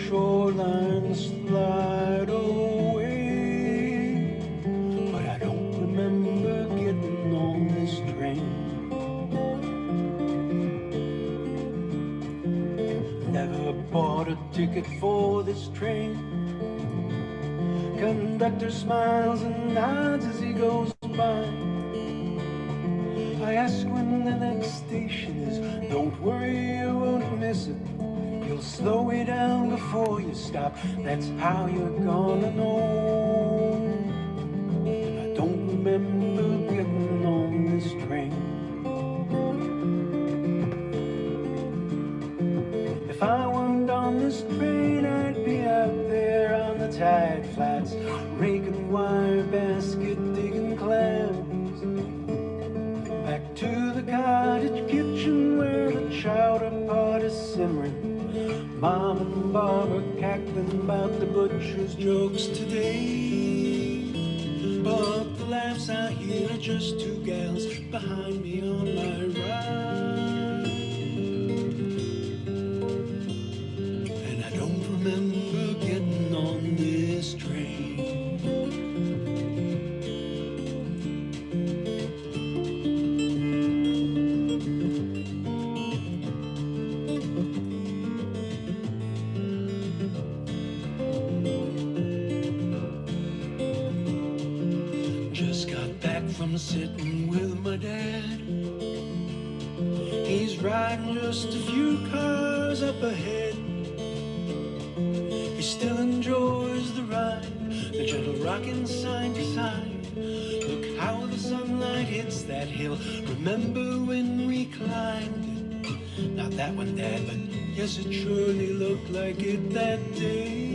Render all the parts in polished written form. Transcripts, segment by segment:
shoreline slide away. But I don't remember getting on this train. Never bought a ticket for this train. Conductor smiles and nods as he goes by. I ask when the next station is. Don't worry, you won't miss it. You'll slow it down before you stop. That's how you're gonna know. And I don't remember getting on this train. If I weren't on this train, I'd be out there on the tide flats, raking wire, basket, digging clams. Back to the cottage kitchen where the chowder pot is simmering. Mom and Bob are cackling about the butcher's jokes today. But the laughs I hear are just two gals behind me on my ride. And I don't remember getting on this train. From sitting with my dad. He's riding just a few cars up ahead. He still enjoys the ride, the gentle rocking side to side. Look how the sunlight hits that hill. Remember when we climbed it? Not that one, Dad, but yes, it surely looked like it that day.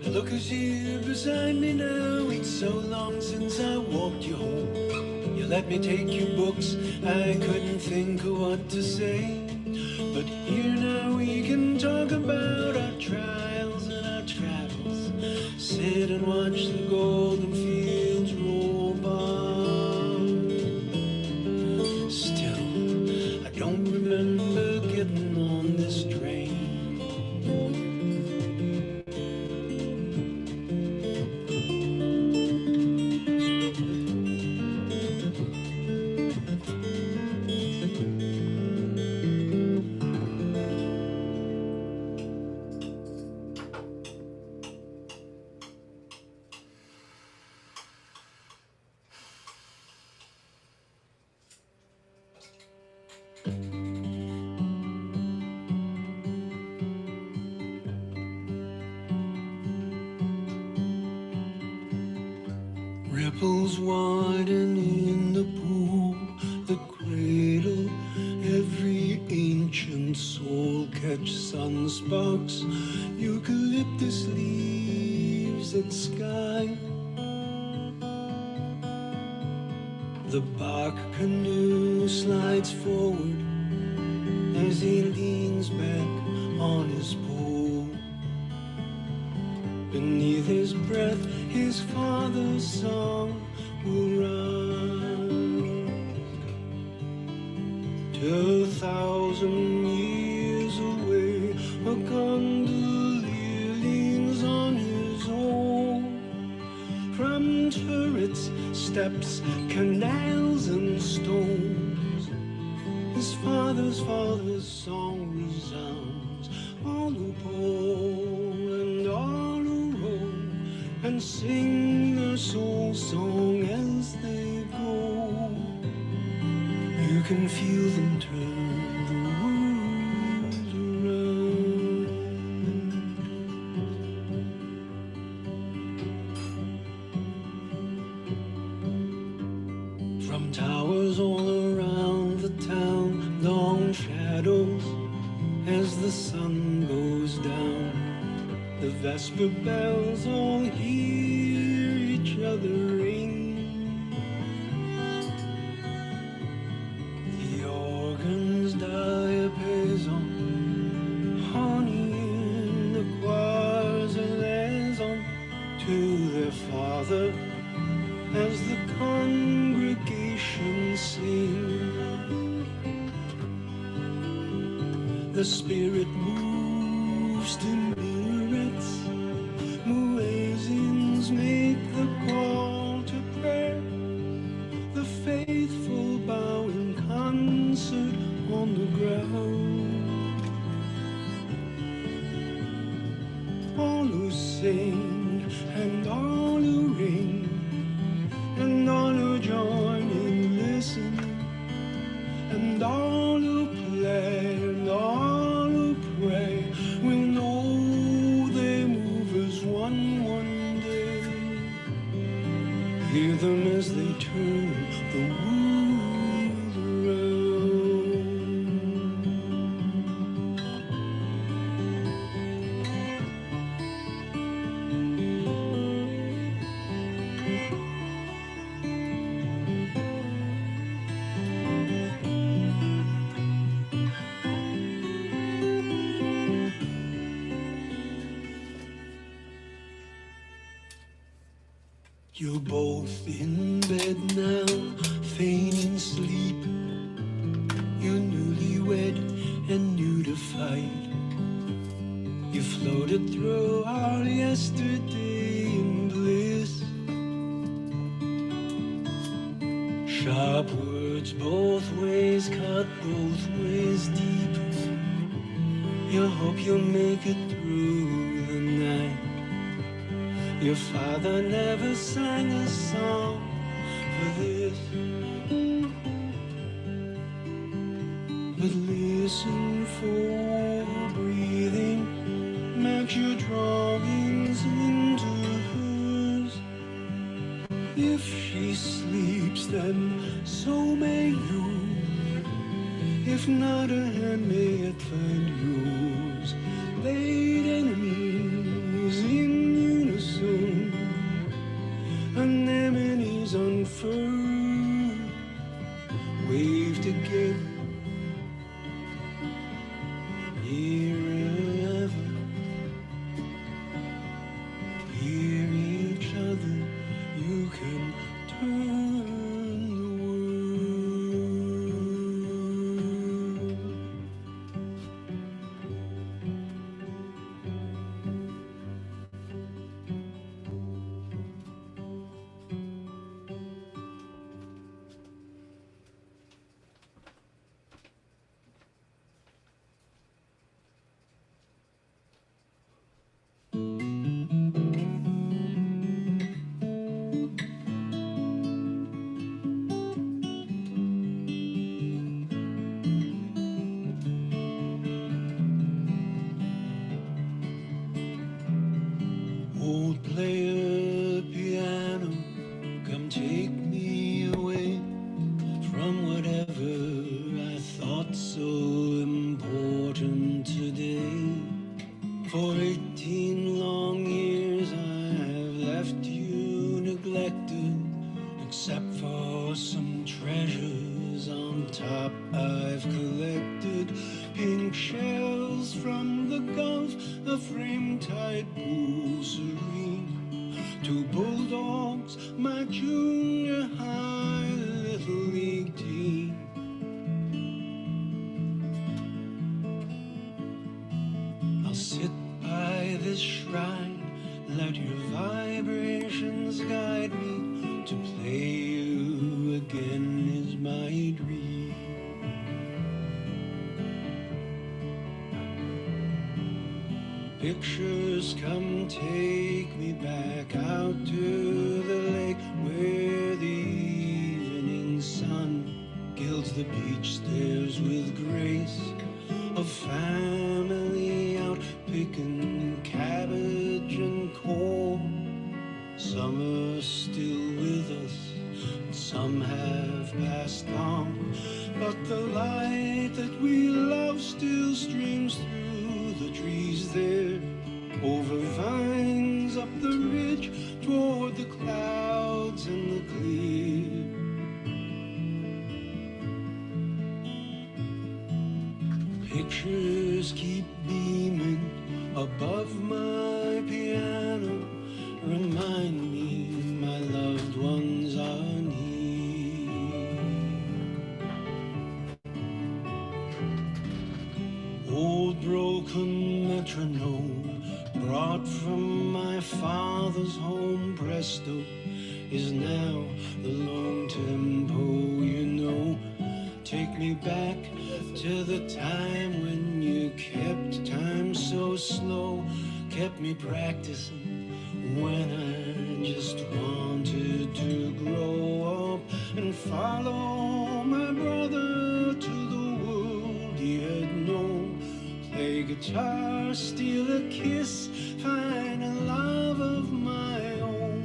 Look who's here beside me now. It's so long since I walked you home. You let me take your books. I couldn't think of what to say. But here now we can talk about our trials and our travels. Sit and watch the golden fields roll by. Still, I don't remember getting on this train. Ripples widen in the pool, the cradle. Every ancient soul catch sunsparks, eucalyptus leaves at sky. The bark canoe slides forward as he leans back on his pole. Beneath his breath, his father's song will rise. 2,000 years away, a gondolier leans on his own. From turrets, steps, canals, and stones, his father's song resounds all a pole and all a row, and sing their soul song as they go. You can feel them turn the world around. From towers all around the town, long shadows as the sun goes down. The vesper bells all hear each other ring. The organ's diapason, honey in the choirs a liaison to their Father, as the congregation sing, the Spirit moves to miracles, muezzins make the call to prayer, the faithful bow in concert on the ground. All who sing and all who ring and all who join in listening and all who play and all who pray will know they move as one day. Hear them as they turn the world around. You're both in bed now, feigning sleep. You're newlywed and new to fight. You floated through our yesterday in bliss. Sharp words both ways, cut both ways deep. You hope you'll make it through the night. Your father never sang a song for this, but listen for breathing, match your drawings into hers. If she sleeps, then so may you. If not, a hand may yet find yours. Late enemies in unison, anemones unfurled, wave together, nearer ever. Hear each other, you can turn the world. Old player piano, come take me away from whatever I thought so important today. For 18 long years I have left you neglected, except for some treasures on top I've collected. Pink shells from the Gulf, a frame-tight pool serene, 2 bulldogs, my junior high little league team. I'll sit by this shrine, let your vibrations guide me. To play you again is my dream. Pictures come take me back out to the lake where the evening sun gilds the beach stairs with grace. A family out picking cabbage and corn. Some are still with us, some have passed on, but the light that we love still streams through the trees there, over vines, up the ridge, toward the clouds and the clear. Pictures keep beaming above my piano, remind me father's home presto is now the long tempo, you know. Take me back to the time when you kept time so slow, kept me practicing when I just wanted to grow up and follow my brother to the world he had known. Play guitar, steal a kiss, find a love of my own.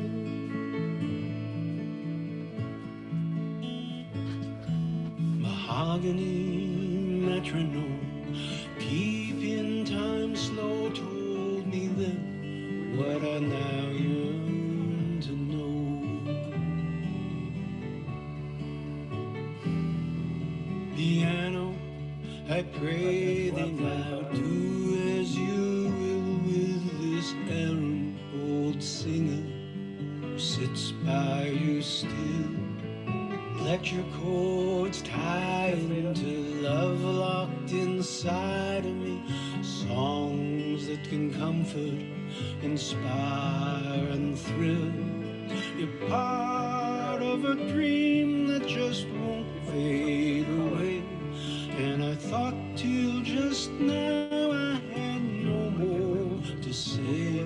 Mahogany metronome, keeping time slow, told me then what I now yearn to know. Piano, I pray thee now, do as you will with this errant old singer who sits by you still. Let your chords tie into love locked inside of me, songs that can comfort, inspire and thrill. You're part of a dream that just won't fade away, and I thought till just now I had no more to say.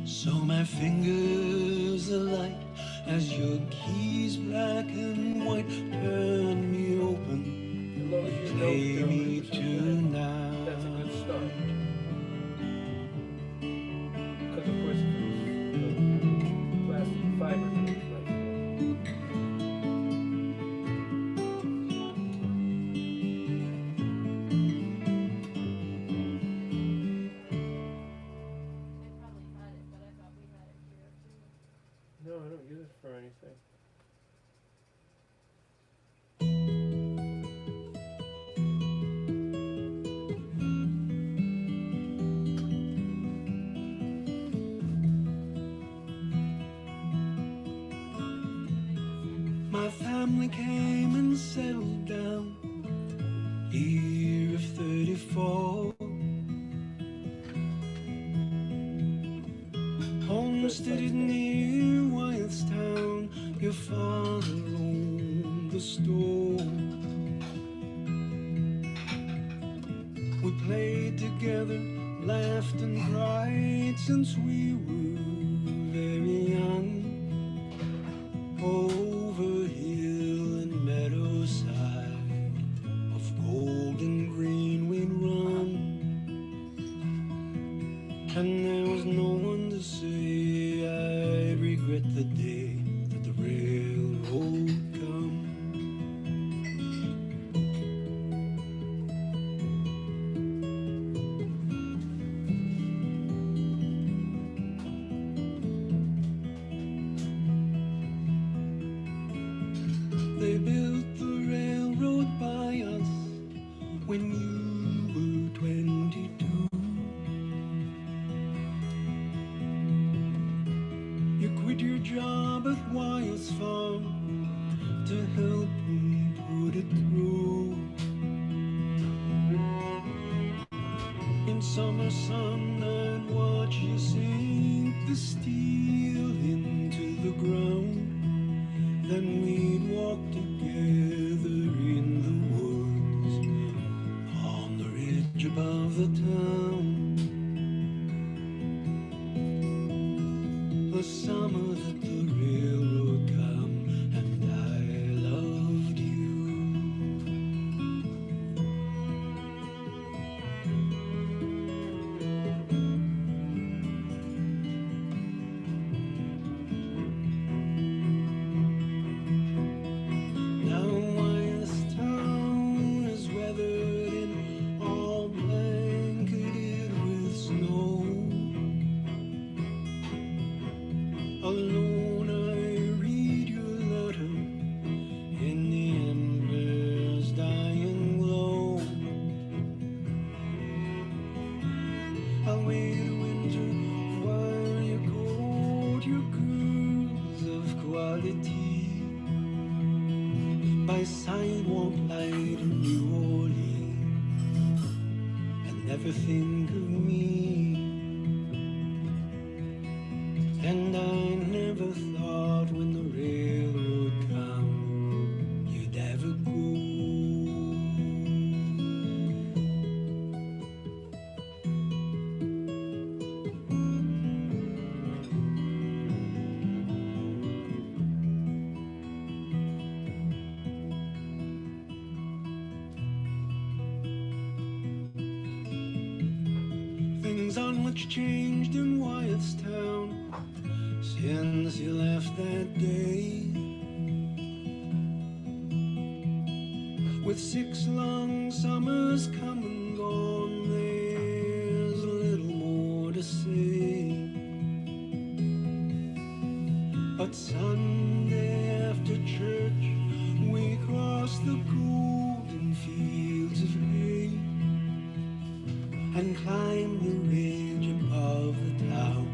So my fingers alight as your keys black and white turn me open, play me tonight. That's a good start. Because of course the plastic fibers in it, right? No, I don't use it for anything. My family came and settled down, year of 34. Homesteaded near Wyethstown, your father owned the store. We played together, laughed and cried since we were very young. Over hill and meadowside, of gold and green we'd run, and there was no one to say I regret the day that the railroad come. They built the railroad by us when you were 22. You quit your job at Wyeth's farm to help them put it through. In summer sun I'd watch you sink the steel into the ground. Then we'd walk together in the woods on the ridge above the town. The summer that the railroad come and I loved you. Alone I read your letter in the embers dying glow. I'll wait a winter while you coat your curls of quality by sidewalk light in New Orleans, and never think much changed in Wyethstown since you left that day. With 6 long summers come and gone, there's a little more to say. But Sunday after church, we crossed the golden fields of hay and climbed the ridge above the town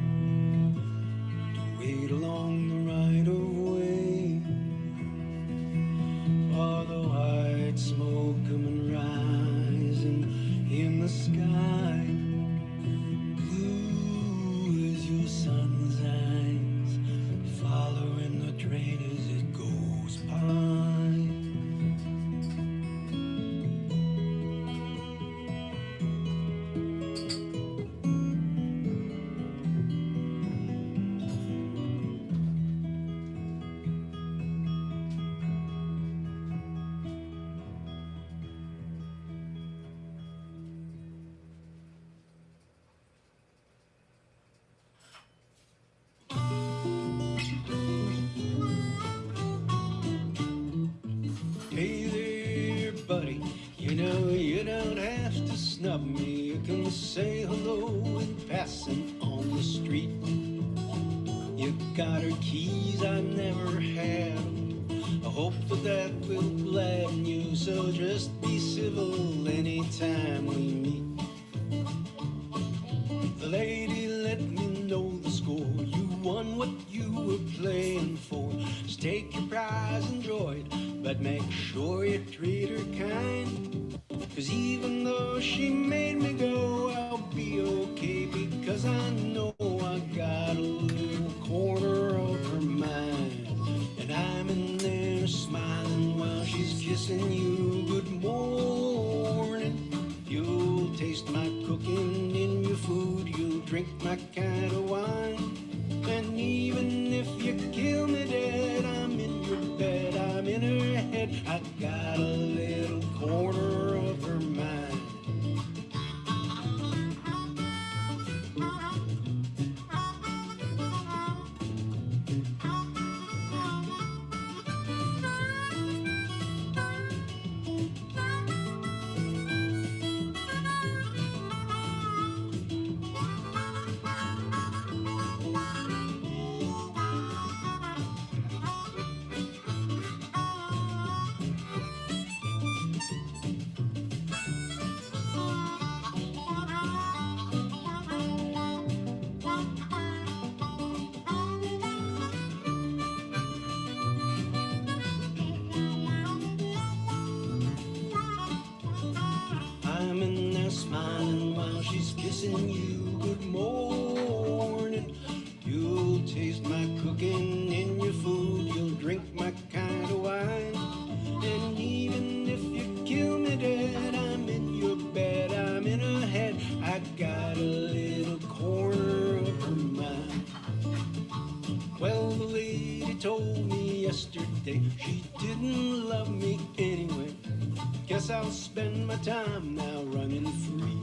to wait along the right-of-way. For the white smoke coming rising in the sky, blue as your sun's eyes, following the train as it goes by. Hey there, buddy, you know you don't have to snub me. You can say hello in passing on the street. You got her keys, I never had 'em. I hope that will gladden you, so just be civil anytime we meet. The lady let me know the score. You won what you were playing for. Just take your prize, enjoy it, but make sure you treat her kind. 'Cause even though she made me go, I'll be okay, because I know I got a little corner of her mind. And I'm in there smiling while she's kissing you good morning. You'll taste my cooking in your food, you'll drink my kind of wine. And even if you kill me dead, I'm in your bed, I'm in her head. I got a little corner of her mind. I'm in there smiling while she's kissing you good morning. You'll taste my cooking in your food, you'll drink my kind of wine. And even if you kill me dead, I'm in your bed, I'm in her head. I got a little corner of her mind. Well, the lady told me yesterday she didn't love me anyway. Guess I'll spend my time now running free.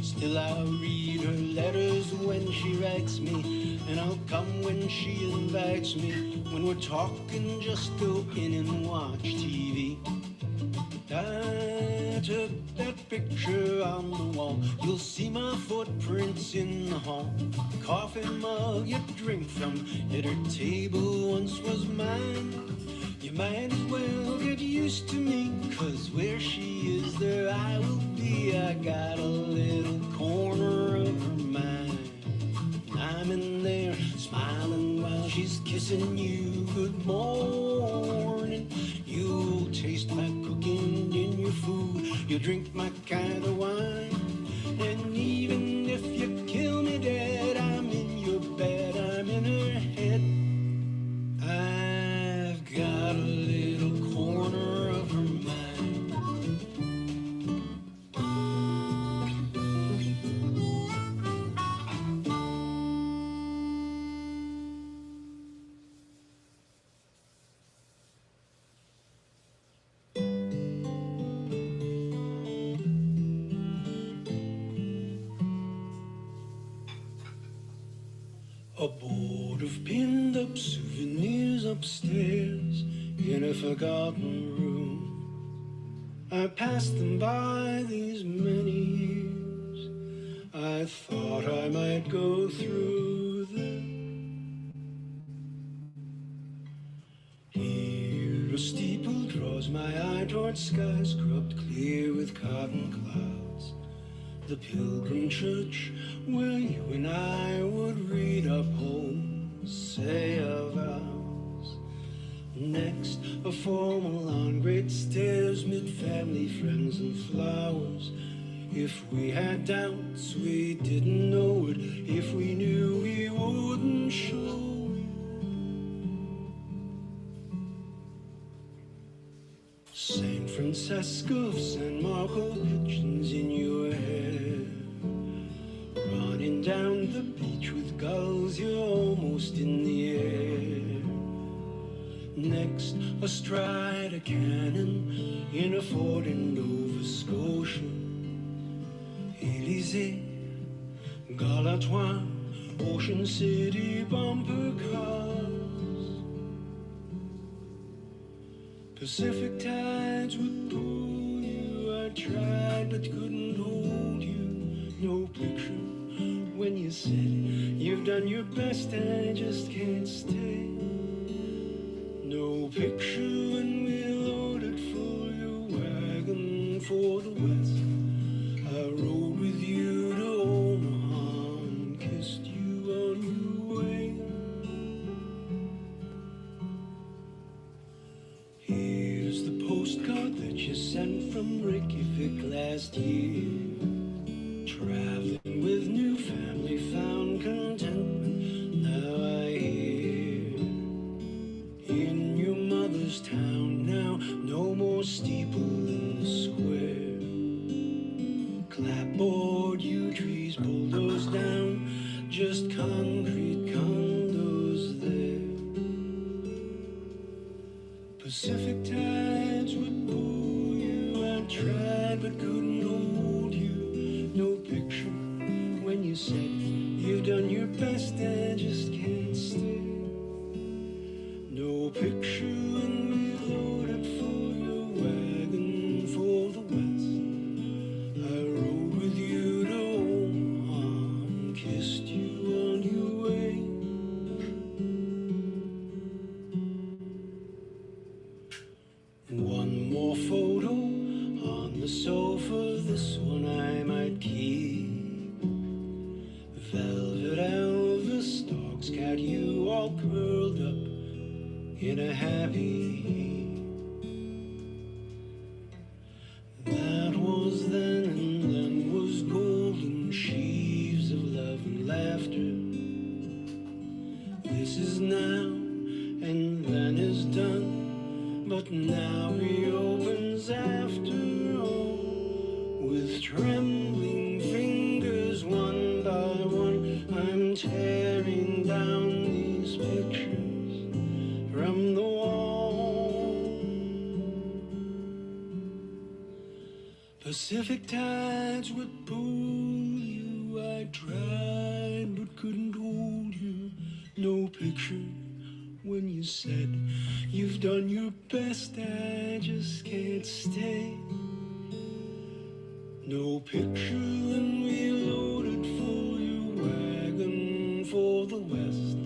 Still I'll read her letters when she writes me, and I'll come when she invites me. When we're talking, just go in and watch TV. I took that picture on the wall. You'll see my footprints in the hall. Coffee mug you drink from at her table once was mine. You might as well get used to me, 'cause where she is, there I will be. I got a little corner of her mind. I'm in there smiling while she's kissing you good morning. You'll taste my cooking in your food, you'll drink my kind of wine. And even if you kill me dead, I'm in your bed, I'm in her head. I've got a little corner of her mind. A board of pinned up souvenirs upstairs in a forgotten room. I passed them by these many years. I thought I might go through them. Here a steeple draws my eye towards skies scrubbed clear with cotton clouds. The pilgrim church where you and I would read our poems, say our vows. Next, a formal on great stairs mid family, friends and flowers. If we had doubts, we didn't know it. If we knew, we wouldn't show it. Saint Francesco of San Marco, pigeons in your hair. Running down the beach with gulls, you're almost in the air. Next, astride a cannon in a fort in Nova Scotia. Élysée, Galatoine, Ocean City bumper cars. Pacific tides would pull you. I tried but couldn't hold you. No picture when you said you've done your best, I just can't stay. No picture when we loaded for your wagon for the west. I rode with you to Omaha and kissed you on your way. Here's the postcard that you sent from Reykjavik last year. Traveling with new family, found contentment, now I hear. In your mother's town now, no more steeple in the square. Clapboard, yew trees bulldozed down, just concrete condos there. Pacific tides would pull you. I tried but couldn't hold you. No picture when you said you've done your best, I just can't stay. No picture when we loaded for your wagon for the west. I rode with you to Omaha and kissed you on your way. One more photo on the sofa, this one I might keep. Velvet Elvis, dog's cat, you all curled up in a happy heap. That was then, and then was golden sheaves of love and laughter. This is now, and then is done, but now reopens after all. With trembling fingers, one by one, I'm tearing down these pictures from the wall. Pacific tides would pull you. I tried but couldn't hold you. No picture when you said you've done your best, I just can't stay. No picture when we loaded for your wagon for the west.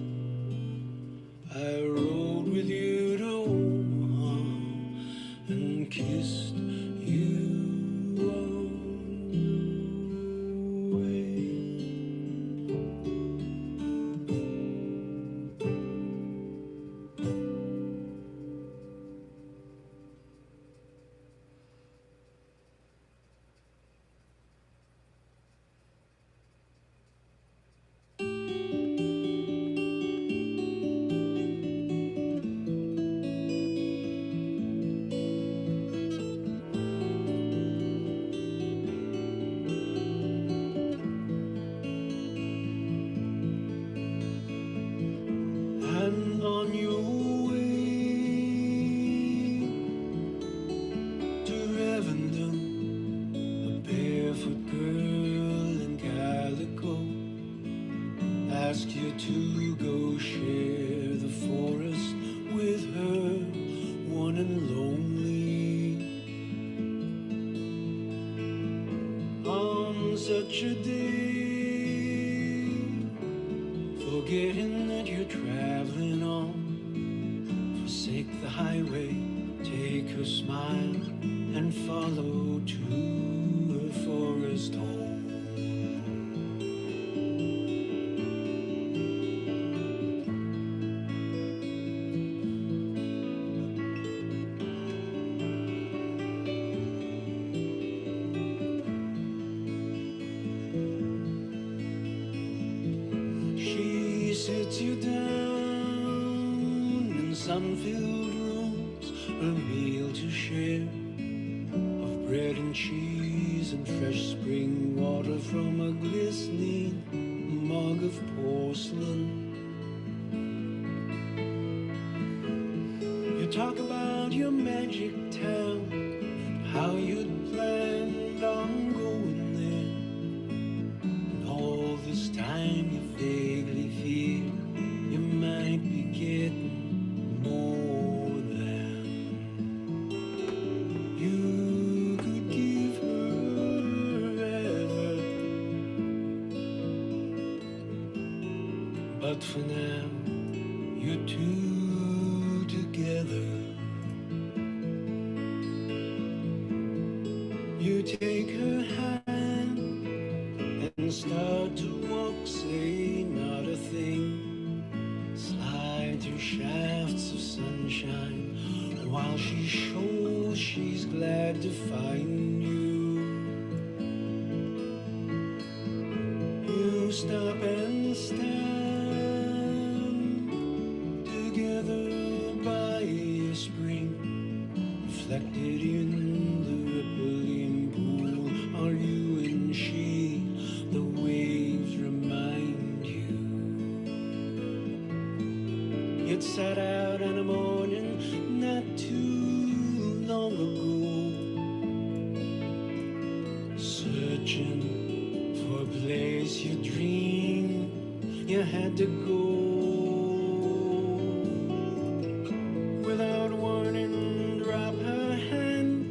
I rode with you to Omaha and kissed you on your way. And on your way to Revendon, a barefoot girl in calico. I ask you to go share the forest with her, one and lonely. On such a day, forgetting that you're traveling on, forsake the highway, take her smile and follow to her forest home. She sits you down in sun-filled rooms, a meal to share of bread and cheese and fresh spring water from a glistening mug of porcelain. You talk about your magic town, how you'd planned on going there, and all this time you vaguely fear you might be getting more than you could give her ever. But for now, you two together. You take her hand and start to walk, say not a thing. Slide through shafts of sunshine while she shows she's glad to find you. You stop and stand together by a spring, reflected in the rippling pool. Are you and she? The waves remind you. You'd set out in a morning not too long ago, searching for a place you dreamed you had to go. Without warning, drop her hand.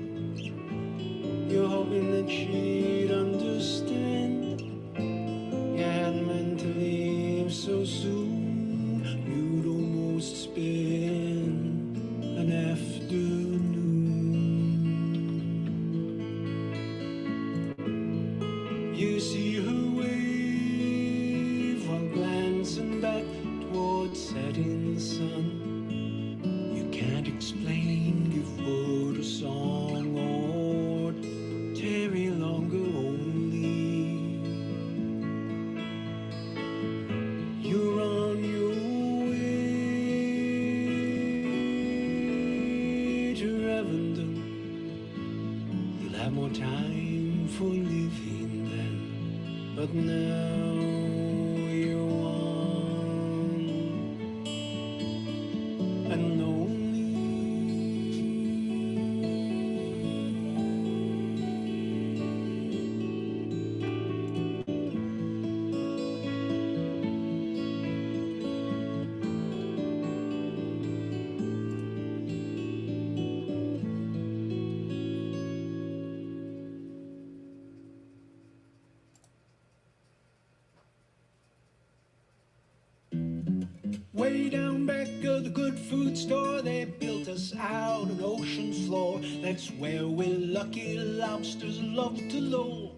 You're hoping that she'd understand. You hadn't meant to leave so soon. You'd almost spend an afternoon. You see her wave while glancing back towards setting sun. You can't explain, give word a song, or tarry longer only. You're on your way to Ravenden. You'll have more time for living then, but now you're one and lonely. Way down back of the good food store, they built us out an ocean floor. That's where we lucky lobsters love to loll.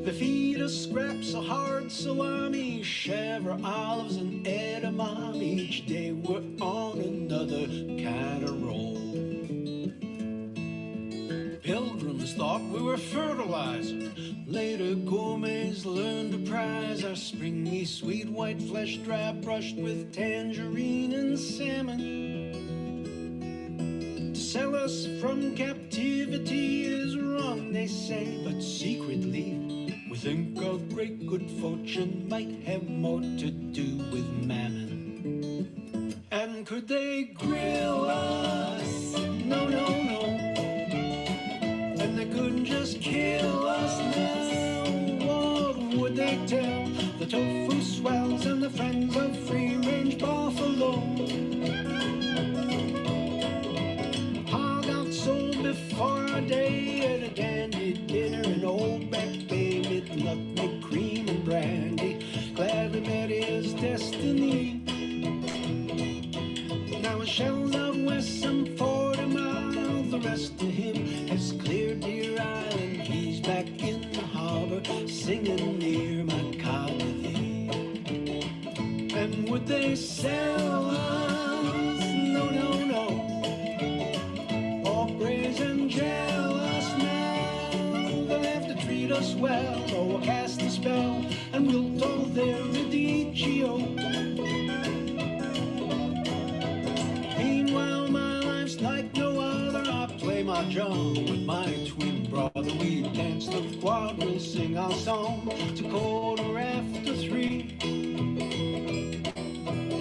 They feed us scraps of hard salami, chèvre olives and edamame. Each day we're on another kind of roll. Pilgrims thought we were fertilizer. Later gourmets learned to prize our springy sweet white flesh, dry brushed with tangerine and salmon. To sell us from captivity is wrong, they say, but secretly we think our great good fortune might have more to do with mammon. And could they grill us? No, no, no. And they couldn't just kill us now. What would they tell singing near my cot with thee. And would they sell us? No, no, no. All praise and jealous now. They'll have to treat us well, or we'll cast a spell, and we'll toll their redigio. Meanwhile, my life's like no other. I play mahjong with my twin brother. We dance the quadrille, sing our song to 3:15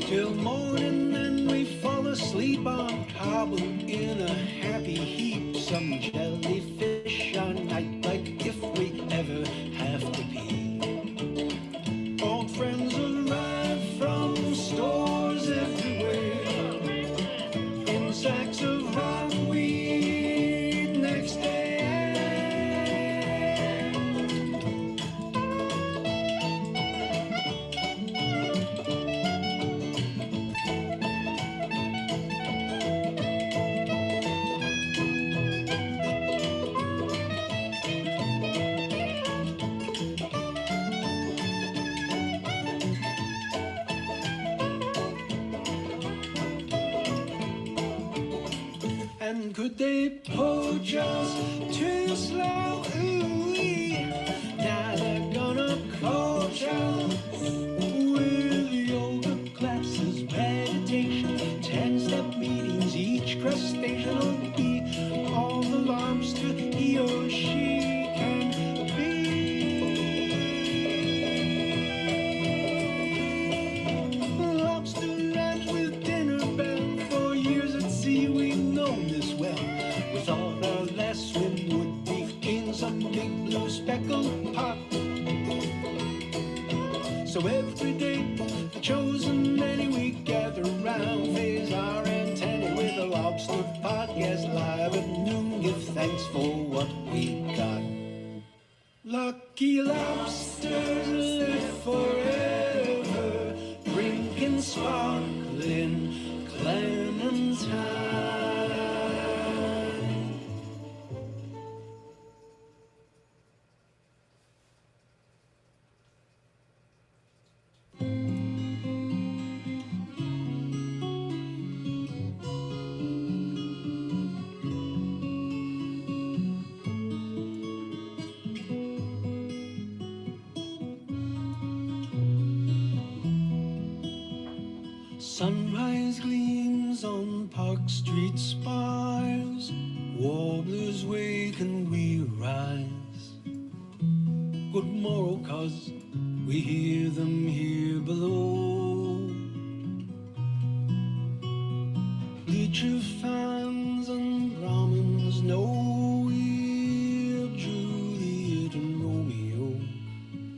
till morning, then we fall asleep on cobble in a happy heap. Some jellyfish on night, like if we ever have to pee. Old friends arrive from stores everywhere in sacks of rockweed next day. And could they poach us too slow? Ooh-wee. Now they're gonna coach us with yoga classes, meditation, 10-step meetings. Each crustacean will be all the lobster he or she can be. Lobster ranch with dinner bell. For years at sea we've known this well. We thought our last swim would be in some big blue speckled pot. So every day, the chosen many, we gather round, raise our antennae with a lobster podcast live at noon. Give thanks for what we got. Lucky lobsters live forever, drinking sparkling Clementine. Sunrise gleams on Park Street spires. Warblers wake and we rise. Good morrow, 'cause we hear them here below. Bleacher fans and Brahmins know we're Juliet and Romeo.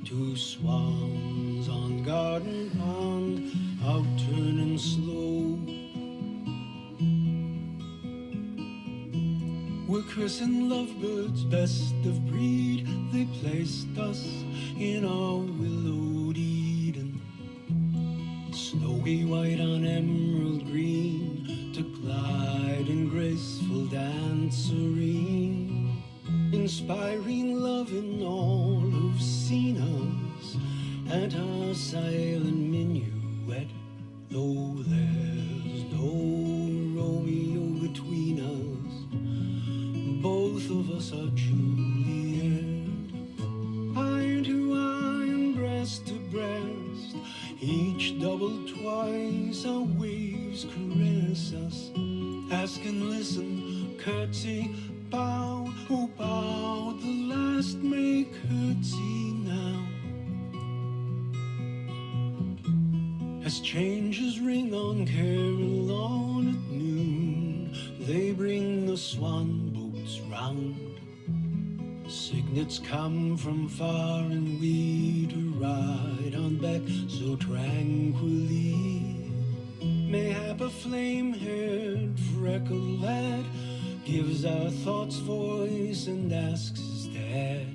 Two swans on garden pond, out turning slow. We're christened lovebirds, best of breed. They placed us in our willowed Eden. Snowy white on emerald green, to glide in graceful dance serene. Inspiring love in all who've seen us at our silent minuet. Though there's no Romeo between us, both of us are Juliet. Eye to eye and breast to breast, each double twice our waves caress us. Ask and listen, curtsy, bow, oh bow, the last may curtsy now. As changes ring on Carillon at noon, they bring the swan boats round. Signets come from far and we to ride on back so tranquilly. Mayhap a flame-haired freckled lad gives our thoughts voice and asks his dad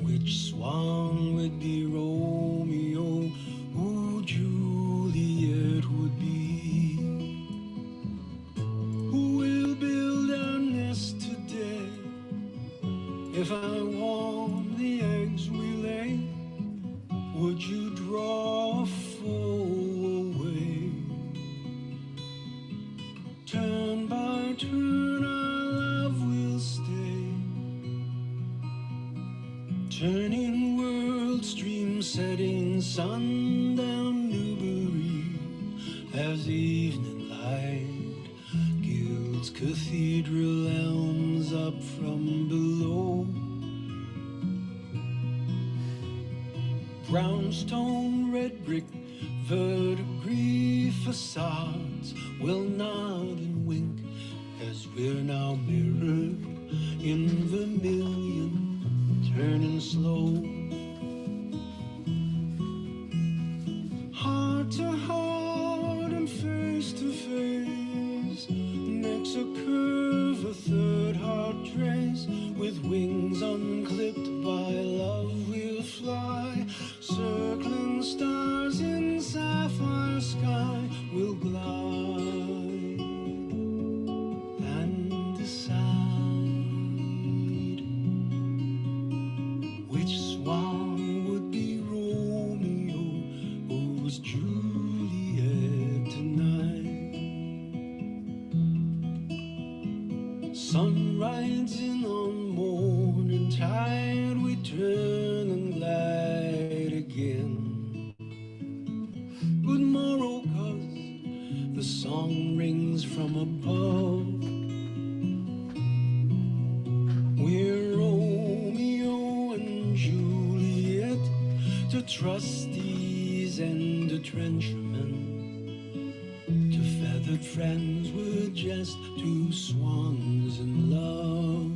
which swan would be Romeo, who Juliet would be. Who will build our nest today? If I warm the eggs we lay, Would you draw a foe away? Turn by turn our love will stay, turning world stream, setting sun down Newbury as evening light gilds cathedral elms up from below. Brownstone, red brick, verdigris facades will nod and wink as we're now mirrored in vermilion, turning slow. Heart to heart and face to face, next a curve, a third heart trace, with wings unclipped by love we'll fly. Circling stars in sapphire sky will glide and decide which swan would be Romeo or was Juliet tonight. Sun rising on morning tide, we turn and glide again. Good morrow, 'cause the song rings from above. We're Romeo and Juliet, to trustees and to trenchmen, to feathered friends, we're just two swans in love.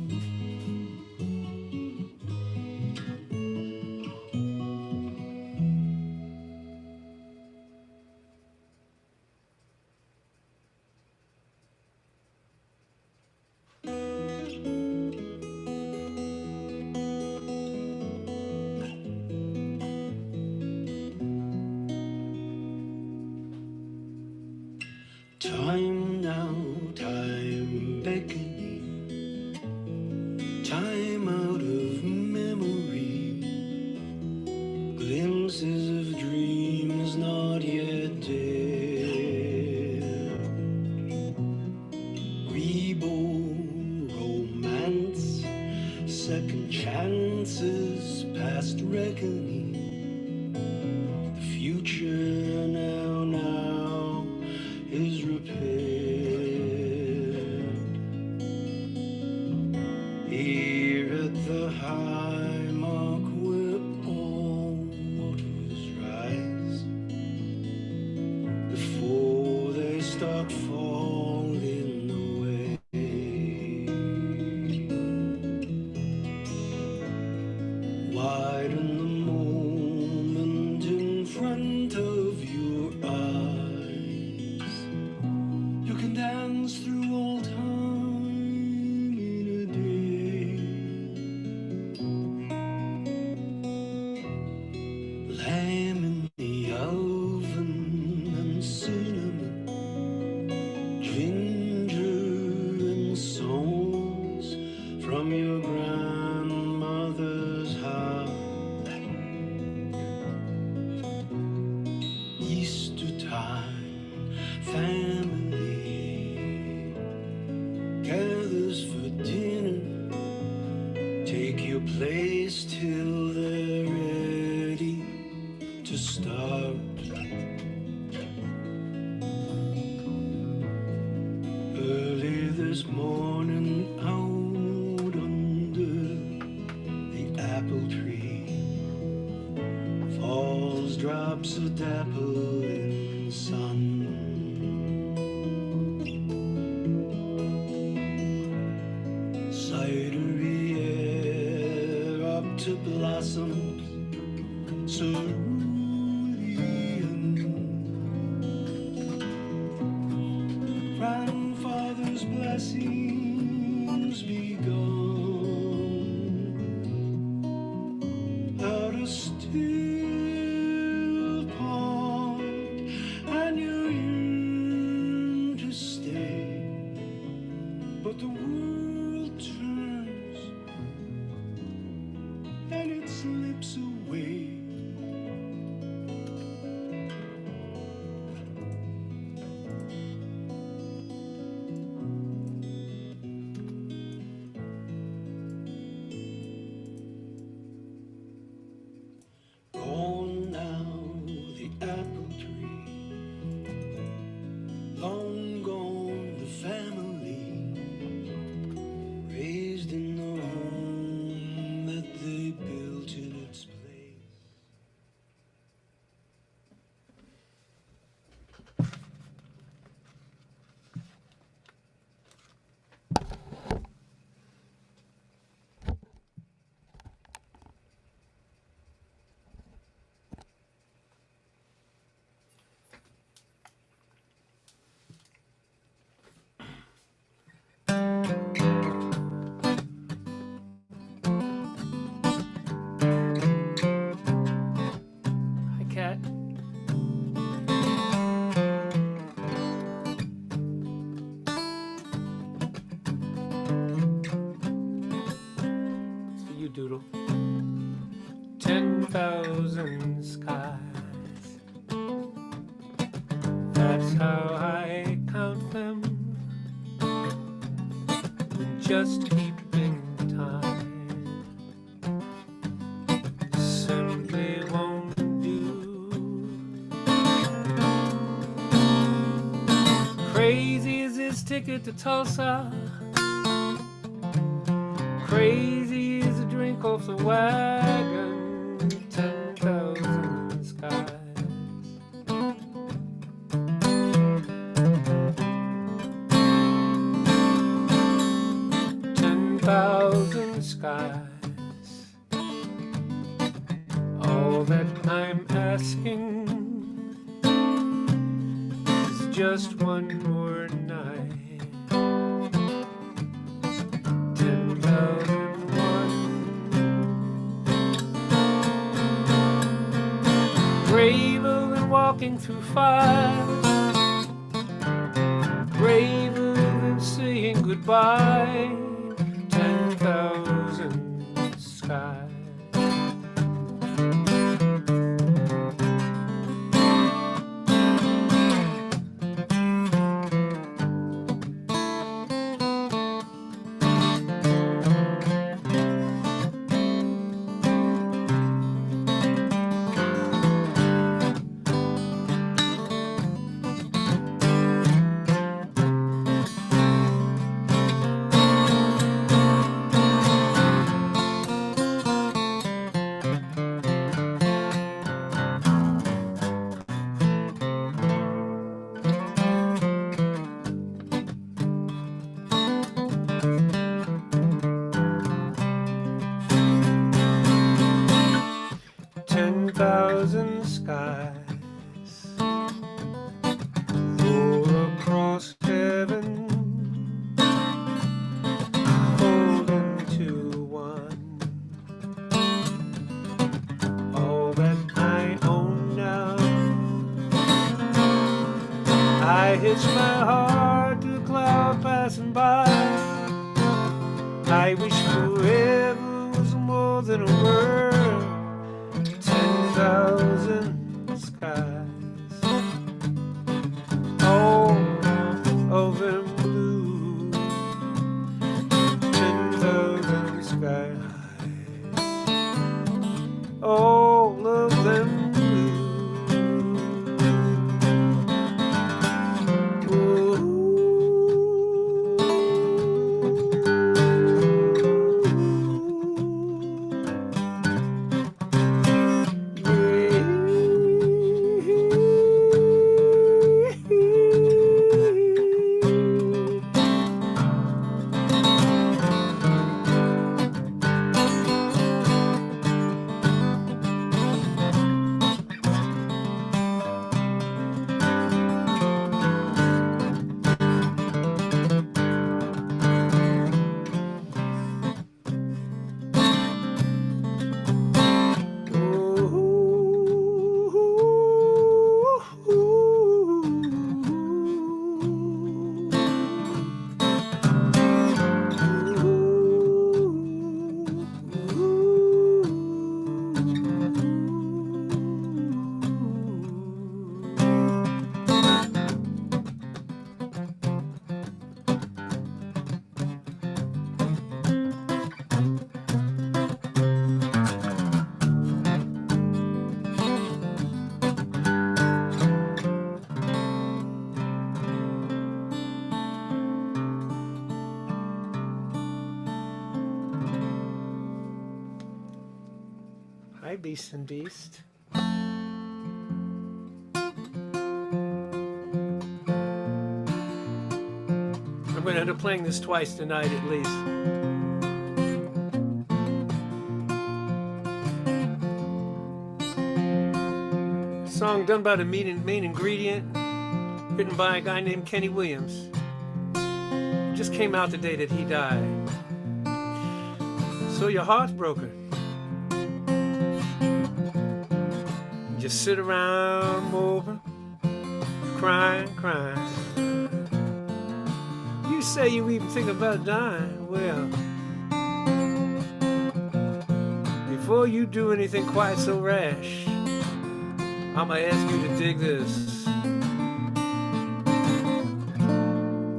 Time now, time beckoning, time out of memory, glimpses of dreams not yet dead. Reborn romance, second chances, past reckoning, the future now is repaired. Here at the high mark where all waters rise, before they start falling away. Widen the moment in front of your eyes. You can dance through all time in a day. Lamb in the oven and cinnamon, ginger and songs from your grandmother's house. Easter time, family gathers for dinner. Take your place till they're ready to start. Early this morning, out under the apple tree, falls drops of dapple in the sun. Cidery air up to blossoms cerulean. Grandfather's blessings be gone out of still pond, and you're in to stay, but the world turns and it slips away. 10,000 skies. That's how I count them, just keeping time. Simply won't do. Crazy is his ticket to Tulsa. Crazy is a drink off the wagon. 10,000 skies. 10,000 skies. All that I'm asking is just one more night. 10,001. Braver than walking through fire. Braver than saying goodbye. 10,000 skies. Skies roll across heaven, fold into one. All that I own now, I hitch my heart to a cloud passing by. I wish forever was more than a word. 10,000 skies, all of them blue. 10,000 skies, all of them blue. Hi, Beast and Beast. I'm going to end up playing this twice tonight at least. Song done by the main ingredient, written by a guy named Kenny Williams. Just came out the day that he died. So your heart's broken. Just sit around moping, crying. You say you even think about dying. Well, before you do anything quite so rash, I'ma ask you to dig this.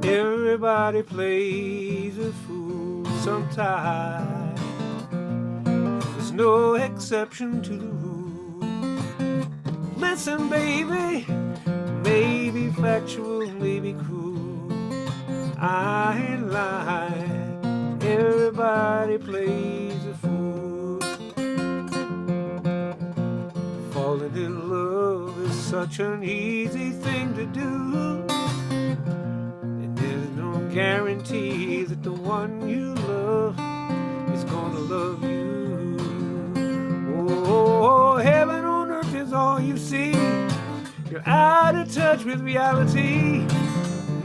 Everybody plays a fool sometime. There's no exception to the rule. Listen, baby, maybe factual, maybe cruel. I ain't lying. Everybody plays a fool. Falling in love is such an easy thing to do. Guarantee that the one you love is gonna love you. Oh, heaven on earth is all you see. You're out of touch with reality.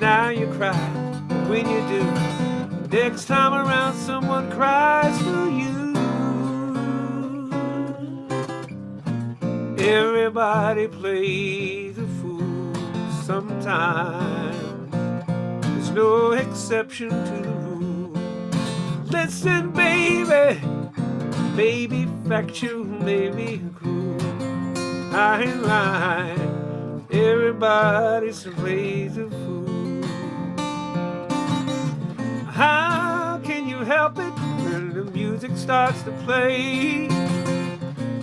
Now you cry when you do. Next time around someone cries for you. Everybody plays a fool sometimes. No exception to the rule. Listen, baby, maybe factual, maybe cruel. I ain't lying. Everybody plays a fool. How can you help it when the music starts to play?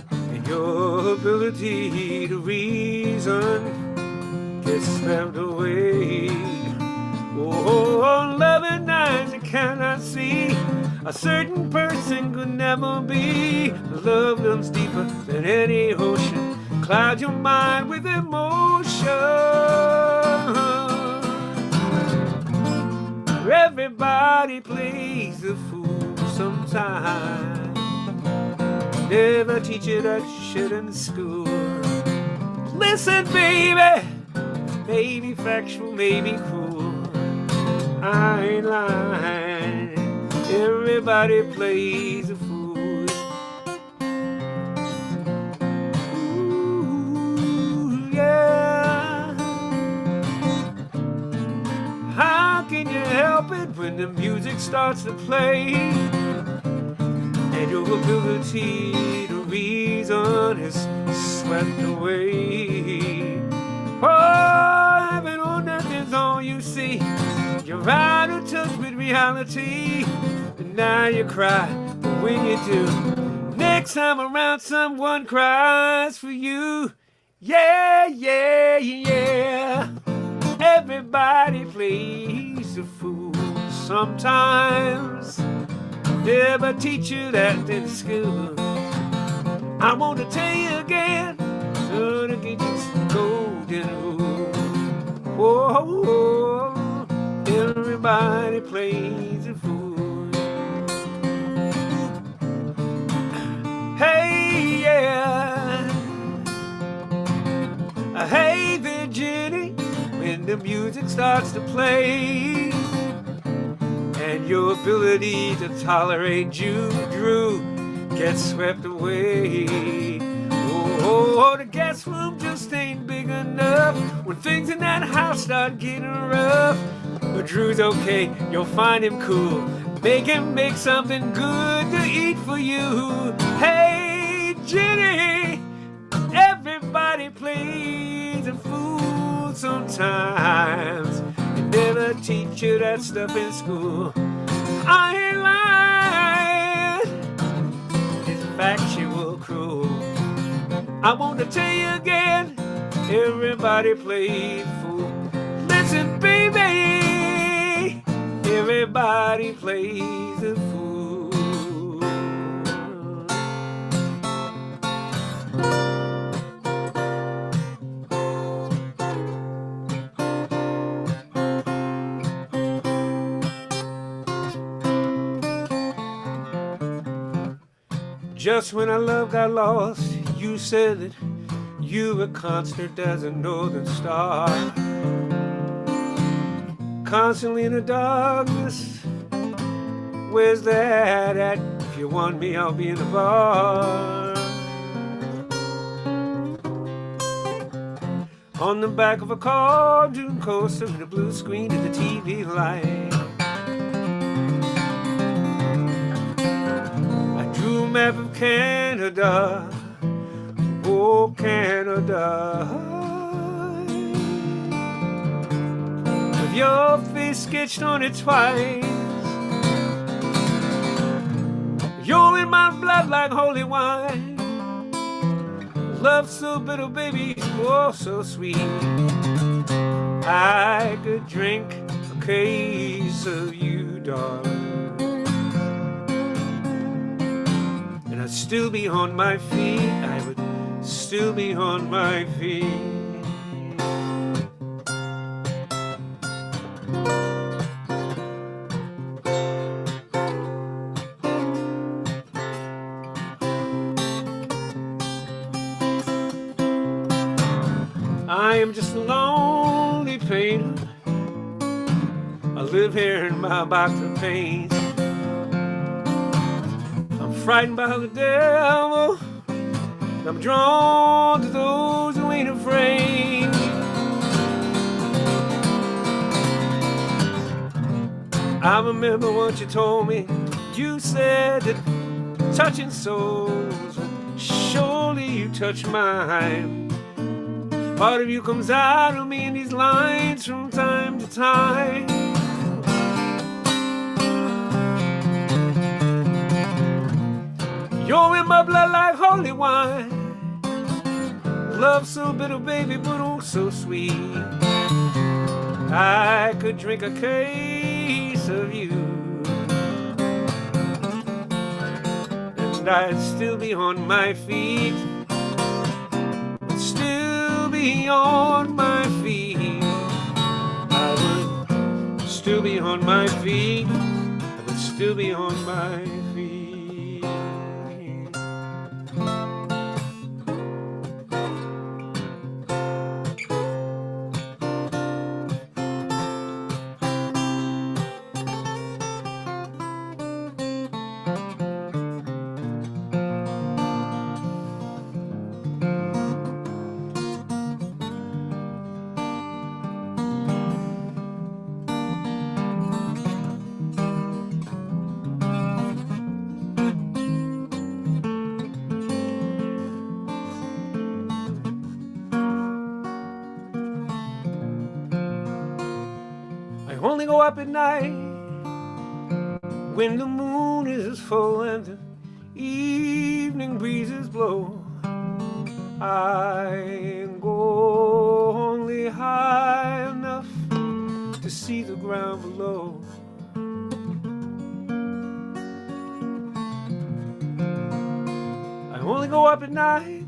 And your ability to reason gets swept away. Oh, love at night you cannot see. A certain person could never be. Love runs deeper than any ocean. Cloud your mind with emotion. Everybody plays the fool sometime. Never teach you that shit in school. Listen, baby, maybe factual, maybe cruel. I ain't lying. Everybody plays a fool. Ooh, yeah. How can you help it when the music starts to play? And your ability to reason is swept away. Oh, heaven on earth is all you see. You're out of touch with reality, and now you cry when you do. Next time around someone cries for you. Yeah, yeah, yeah. Everybody plays a fool sometimes. Never teach you that in school. I want to tell you again, to get you some golden rule. Whoa. Everybody plays a fool. Hey, yeah. Hey, Virginia, when the music starts to play and your ability to tolerate Drew gets swept away. Oh, the guest room just ain't big enough when things in that house start getting rough. But Drew's okay, you'll find him cool. Make him make something good to eat for you. Hey, Jenny, everybody plays a fool sometimes. They never teach you that stuff in school. I ain't lying. It's factual cruel. I want to tell you again, everybody plays a fool. Listen, baby. Everybody plays a fool. Just when our love got lost, you said that you were constant as a northern star. Constantly in the darkness, where's that at? If you want me, I'll be in the bar. On the back of a cartoon coaster with a blue screen and the TV light. I drew a map of Canada. Oh, oh Canada, with your face sketched on it twice. You're in my blood like holy wine. Love so bitter, baby, oh so sweet. I could drink a case of you, darling, and I'd still be on my feet. I would still be on my feet. I am just a lonely painter. I live here in my box of paint. I'm frightened by the devil. I'm drawn to those who ain't afraid. I remember what you told me. You said that touching souls would surely you touch mine. Part of you comes out of me in these lines from time to time. You're in my blood like holy wine. Love so bitter, baby, but oh so sweet. I could drink a case of you, and I'd still be on my feet. Be on my feet. I would still be on my feet. I would still be on my feet. I only go up at night when the moon is full and the evening breezes blow. I go only high enough to see the ground below. I only go up at night.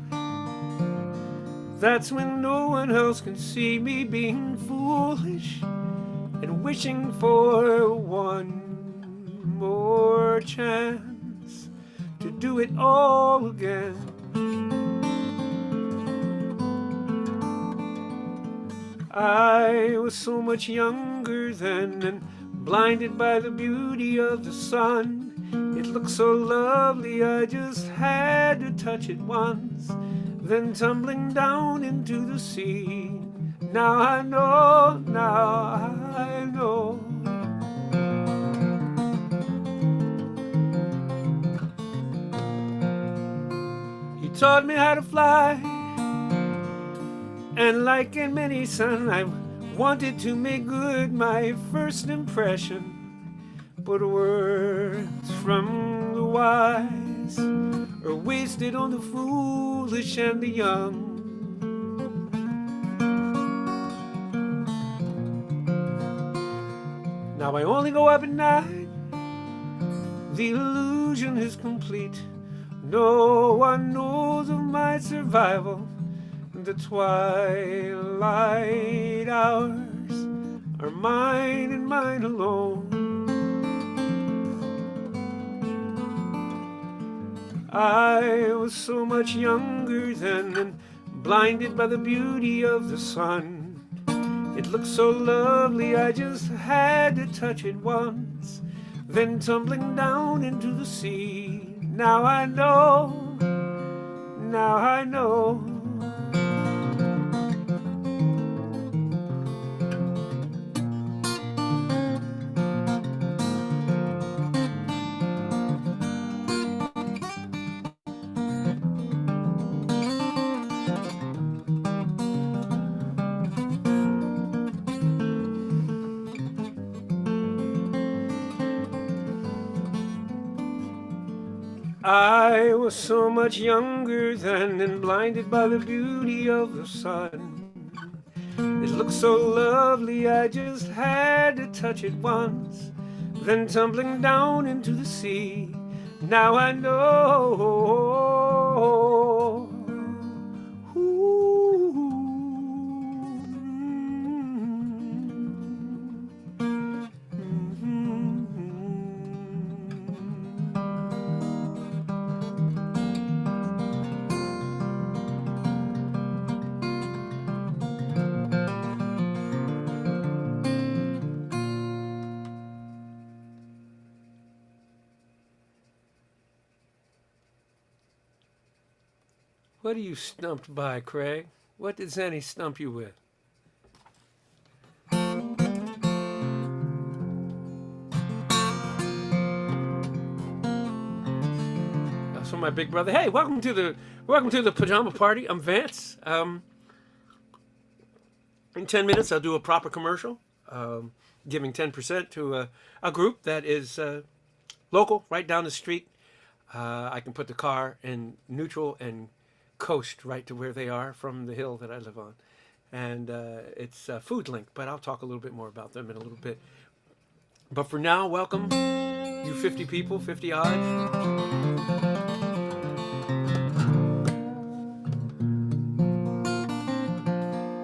That's when no one else can see me being foolish and wishing for one more chance to do it all again. I was so much younger then and blinded by the beauty of the sun. It looked so lovely, I just had to touch it once, then tumbling down into the sea. Now I know, now I know. He taught me how to fly, and like in many sun, I wanted to make good my first impression. But words from the wise are wasted on the foolish and the young. Now I only go up at night. The illusion is complete. No one knows of my survival. The twilight hours are mine and mine alone. I was so much younger then and blinded by the beauty of the sun. It looked so lovely, I just had to touch it once, then tumbling down into the sea. Now I know, now I know. I was so much younger then and blinded by the beauty of the sun. It looked so lovely, I just had to touch it once, then tumbling down into the sea. Now I know. What are you stumped by, Craig? What did Zanny stump you with? That's from my big brother. Hey, welcome to the pajama party. I'm Vance. In 10 minutes, I'll do a proper commercial, giving 10% to a group that is local, right down the street. I can put the car in neutral and coast right to where they are from the hill that I live on. And it's Food Link, but I'll talk a little bit more about them in a little bit. But for now, welcome, you 50 people, 50 odd.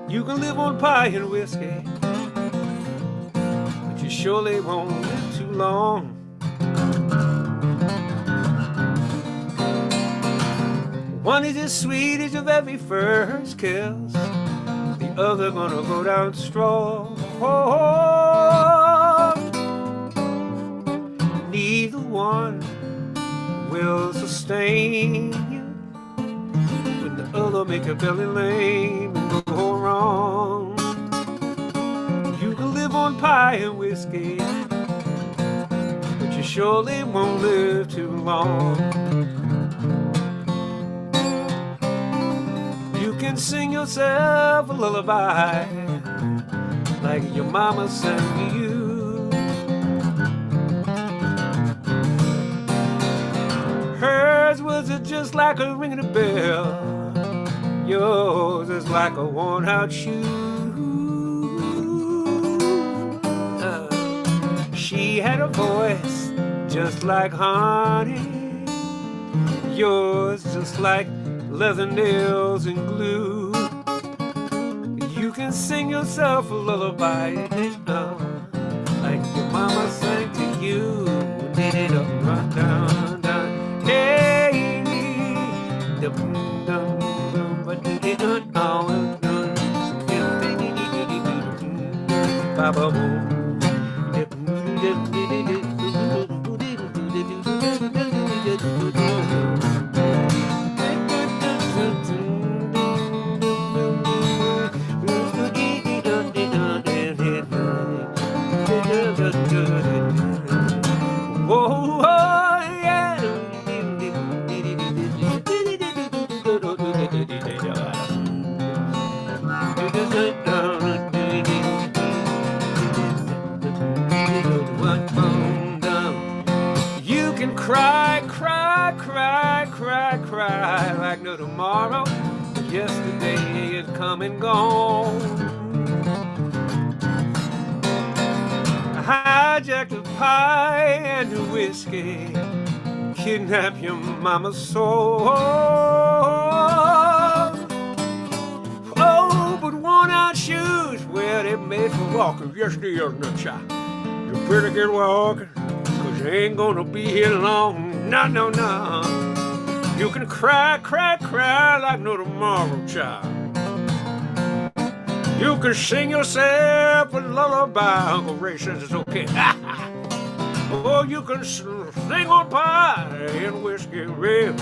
You can live on pie and whiskey, but you surely won't live too long. One is as sweet as your very first kiss, the other gonna go down strong. Neither one will sustain you when the other make your belly lame and go wrong. You can live on pie and whiskey, but you surely won't live too long. You can sing yourself a lullaby like your mama sang to you. Hers was just like a ringing a bell, yours is like a worn-out shoe. She had a voice just like honey, yours just like leather nails and glue. You can sing yourself a lullaby, like your mama sang to you. Did it up, run down, down, hey, dum dum dum, but did it not all done? Baba boom. You can cry, cry, cry, cry, cry like no tomorrow. Yesterday is come and gone. Hijack the pie and the whiskey, kidnap your mama's soul. Oh, but worn-out shoes, well, they're made for walking. Yes, they are, nutshot. You better get walking, 'cause you ain't gonna be here long. No, no, no. You can cry, cry, cry like no tomorrow, child. You can sing yourself a lullaby. Uncle Ray says it's okay. Oh, you can sing on pie and whiskey rib.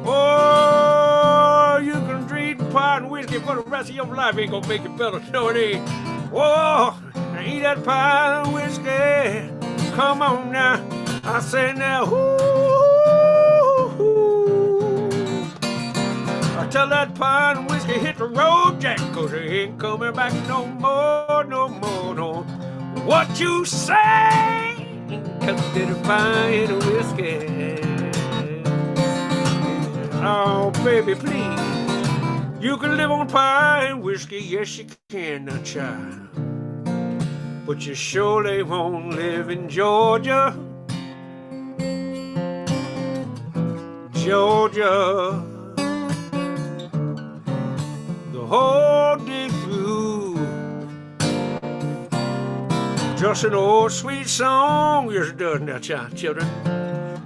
Oh, you can drink pie and whiskey for the rest of your life. Ain't gonna make it better, no it ain't. Oh, eat that pie and whiskey. Come on now. I say now, I tell that pie and whiskey hit the road, Jack, 'cause they ain't coming back no more, no more, no. What you say? 'Cause did a pie and a whiskey. Oh, baby, please. You can live on pie and whiskey, yes, you can, now, child. But you surely won't live in Georgia. Georgia. The whole day through. Just an old sweet song, yes, it does, now, child, children.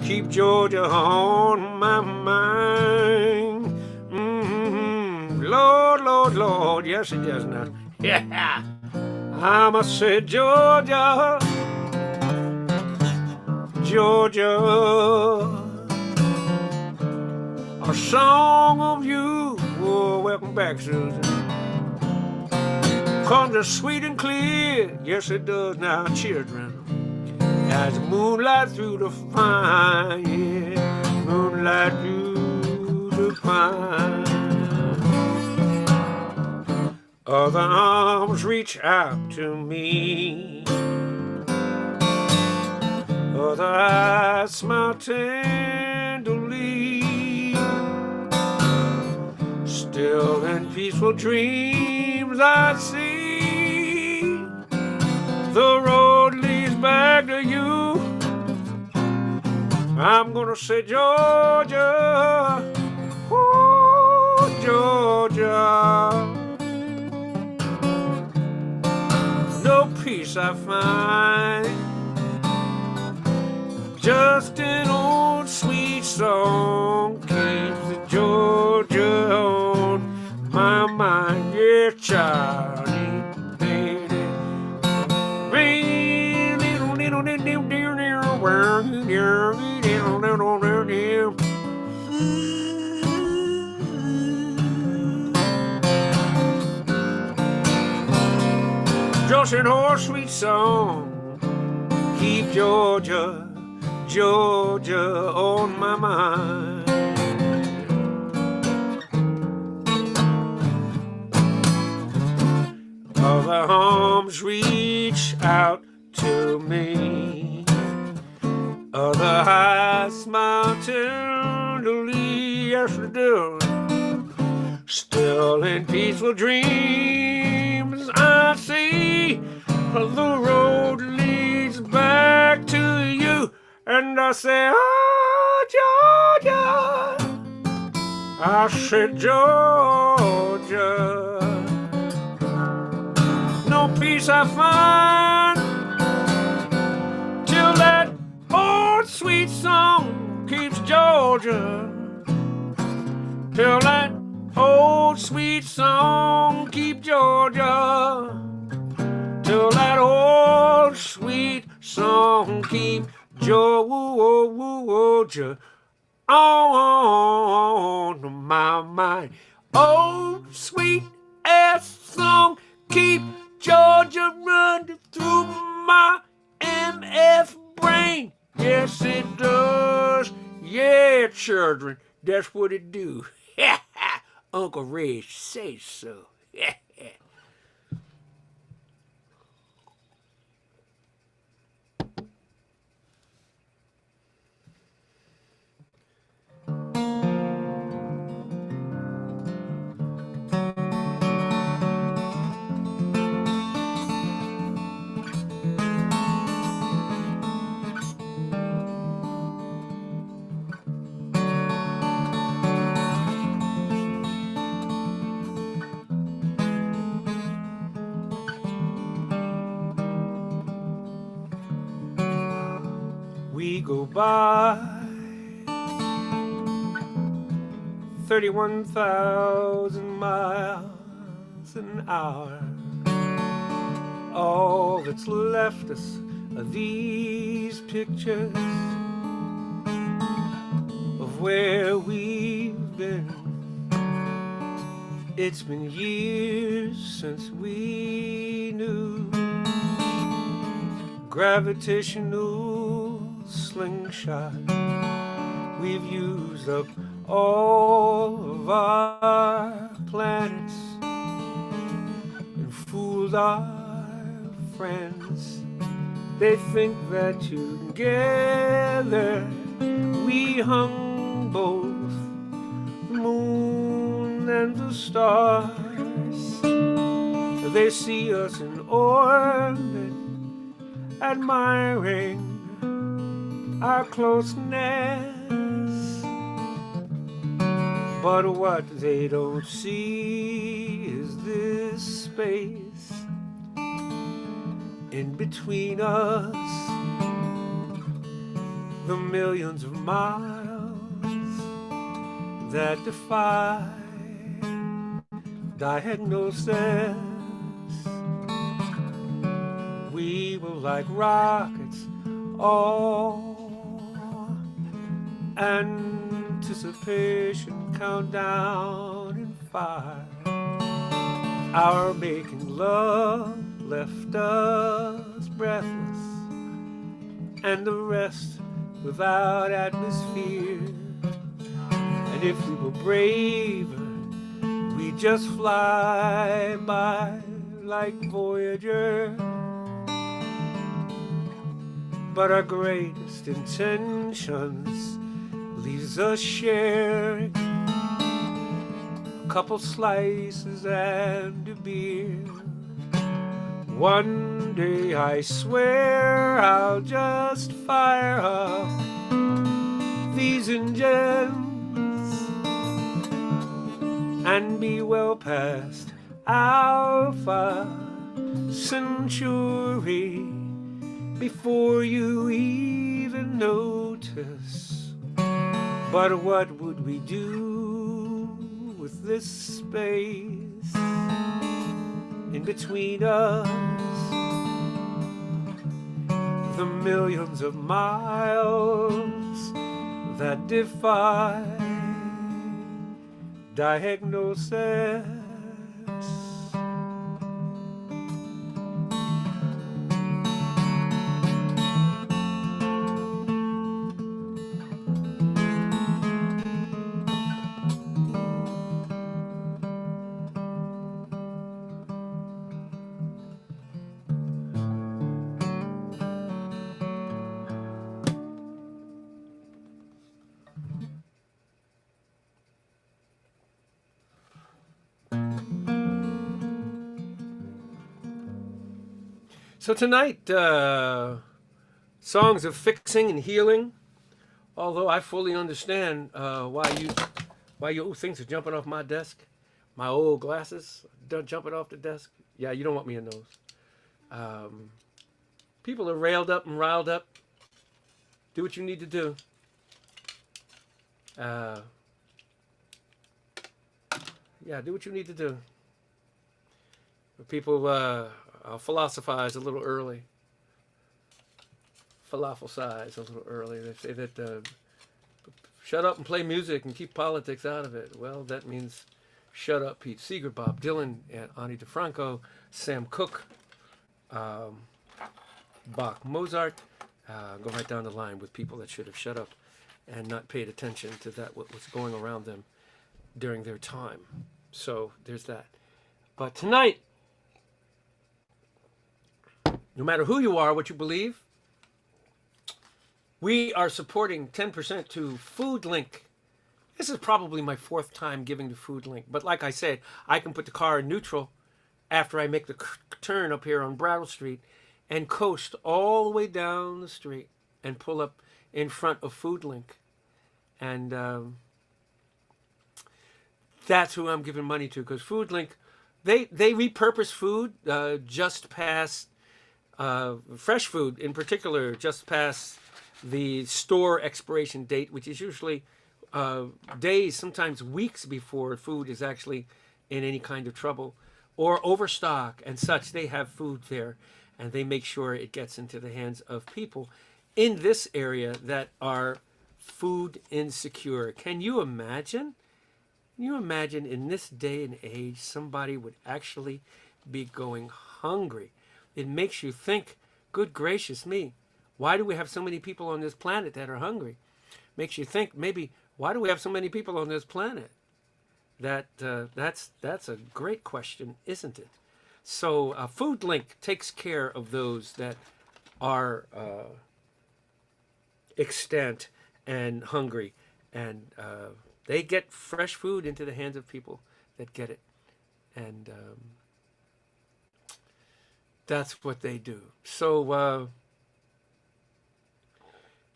Keep Georgia on my mind. Lord, Lord, Lord, yes, it does now. Yeah. I must say, Georgia, Georgia, a song of you. Oh, welcome back, Susan. Comes as sweet and clear, yes, it does now, children. As moonlight through the pine, yeah, moonlight through the pine. Other arms reach out to me. Other eyes smile tenderly. Still in peaceful dreams I see the road leads back to you. I'm gonna say Georgia, oh Georgia. No peace I find, just an old sweet song keeps the Georgia on my mind. Yeah, Charlie, baby. Rain, little, little, little, little, just an old sweet song, keep Georgia, Georgia on my mind. Other arms reach out to me. Other eyes smile tenderly, yes they do. Still in peaceful dreams I see the road leads back to you. And I say, oh Georgia, I said Georgia. No peace I find till that old sweet song keeps Georgia. Till that old sweet song keep Georgia. Till that old sweet song keep Georgia on my mind. Old sweet ass song keep Georgia running through my MF brain. Yes, it does. Yeah, children, that's what it do. Uncle Ray says so. We go by 31,000 miles an hour. All that's left us are these pictures of where we've been. It's been years since we knew gravitational slingshot. We've used up all of our planets and fooled our friends. They think that together we hung both and the stars. They see us in orbit, admiring our closeness. But what they don't see is this space in between us, the millions of miles that defy diagnosis. We were like rockets, all anticipation, countdown and fire. Our making love left us breathless, and the rest without atmosphere. And if we were braver, we'd just fly by like Voyager. But our greatest intentions leaves us sharing a couple slices and a beer. One day I swear I'll just fire up these engines and be well past Alpha Centauri before you even notice. But what would we do with this space in between us? The millions of miles that defy diagnosis. So tonight, songs of fixing and healing. Although I fully understand why you things are jumping off my desk, my old glasses jumping off the desk. Yeah, you don't want me in those. People are railed up and riled up. Do what you need to do. Yeah, do what you need to do. People philosophize a little early. Falafel-size a little early. They say that shut up and play music and keep politics out of it. Well, that means shut up Pete Seeger, Bob Dylan, and Ani DeFranco, Sam Cooke, Bach, Mozart. Go right down the line with people that should have shut up and not paid attention to that what was going around them during their time. So there's that. But tonight, no matter who you are, what you believe, we are supporting 10% to Food Link. This is probably my fourth time giving to Food Link. But like I said, I can put the car in neutral after I make the turn up here on Brattle Street and coast all the way down the street and pull up in front of Food Link. And that's who I'm giving money to, because Food Link, they repurpose food just past fresh food in particular, just past the store expiration date, which is usually days, sometimes weeks before food is actually in any kind of trouble or overstock and such. They have food there, and they make sure it gets into the hands of people in this area that are food insecure. Can you imagine? Can you imagine in this day and age somebody would actually be going hungry? It makes you think, good gracious me, why do we have so many people on this planet that are hungry? Makes you think, maybe, why do we have so many people on this planet? That's a great question, isn't it? So Food Link takes care of those that are extant and hungry, and they get fresh food into the hands of people that get it. And that's what they do. So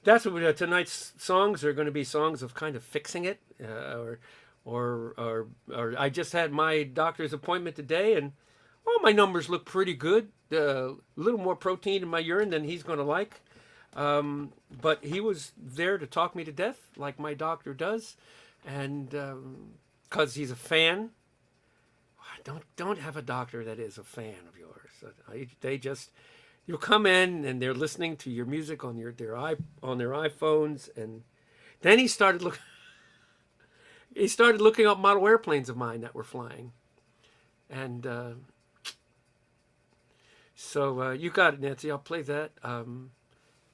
that's what tonight's songs are going to be, songs of kind of fixing it, or I just had my doctor's appointment today, and my numbers look pretty good. A little more protein in my urine than he's going to like. But he was there to talk me to death, like my doctor does, and because he's a fan. Don't have a doctor that is a fan of yours. They just, you'll come in and they're listening to your music on their iPhones, and then he started looking up model airplanes of mine that were flying, and so you got it, Nancy. I'll play that.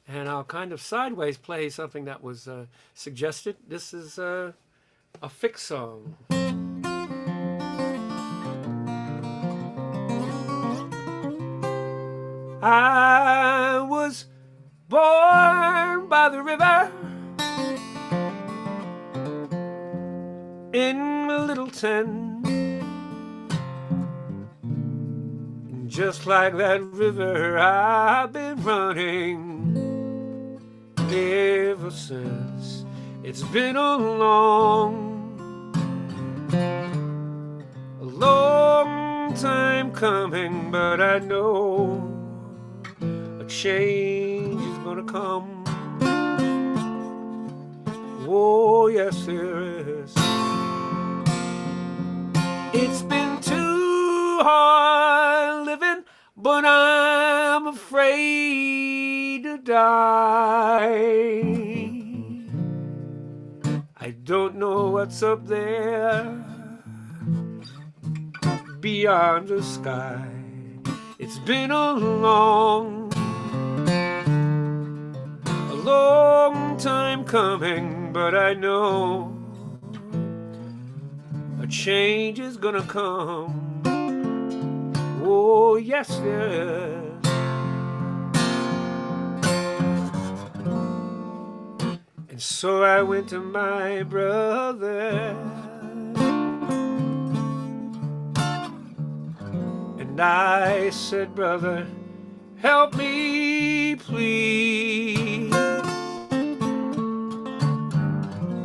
And I'll kind of sideways play something that was suggested. This is a fix song. I was born by the river in Littleton. And just like that river, I've been running ever since. It's been a long time coming, but I know a change is gonna come. Oh yes, there is. It's been too hard living, but I'm afraid to die. I don't know what's up there beyond the sky. It's been a long time coming, but I know a change is gonna come. Oh yes, there is. And so I went to my brother, and I said, brother, help me please.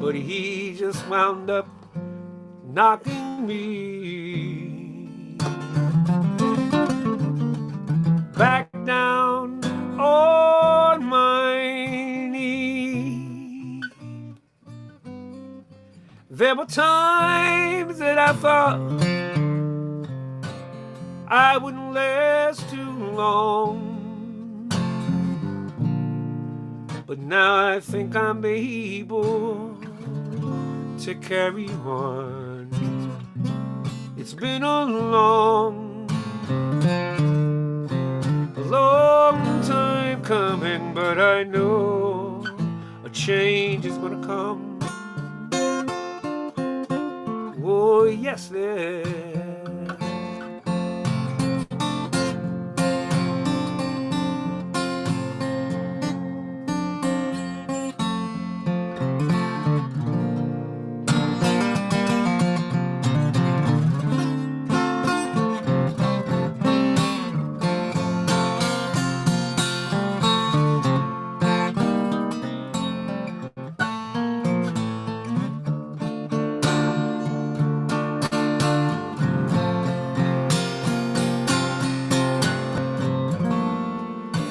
But he just wound up knocking me back down on my knee. There were times that I thought I wouldn't last too long, but now I think I'm able to carry on. It's been a long time coming, but I know a change is gonna come. Oh yes, there.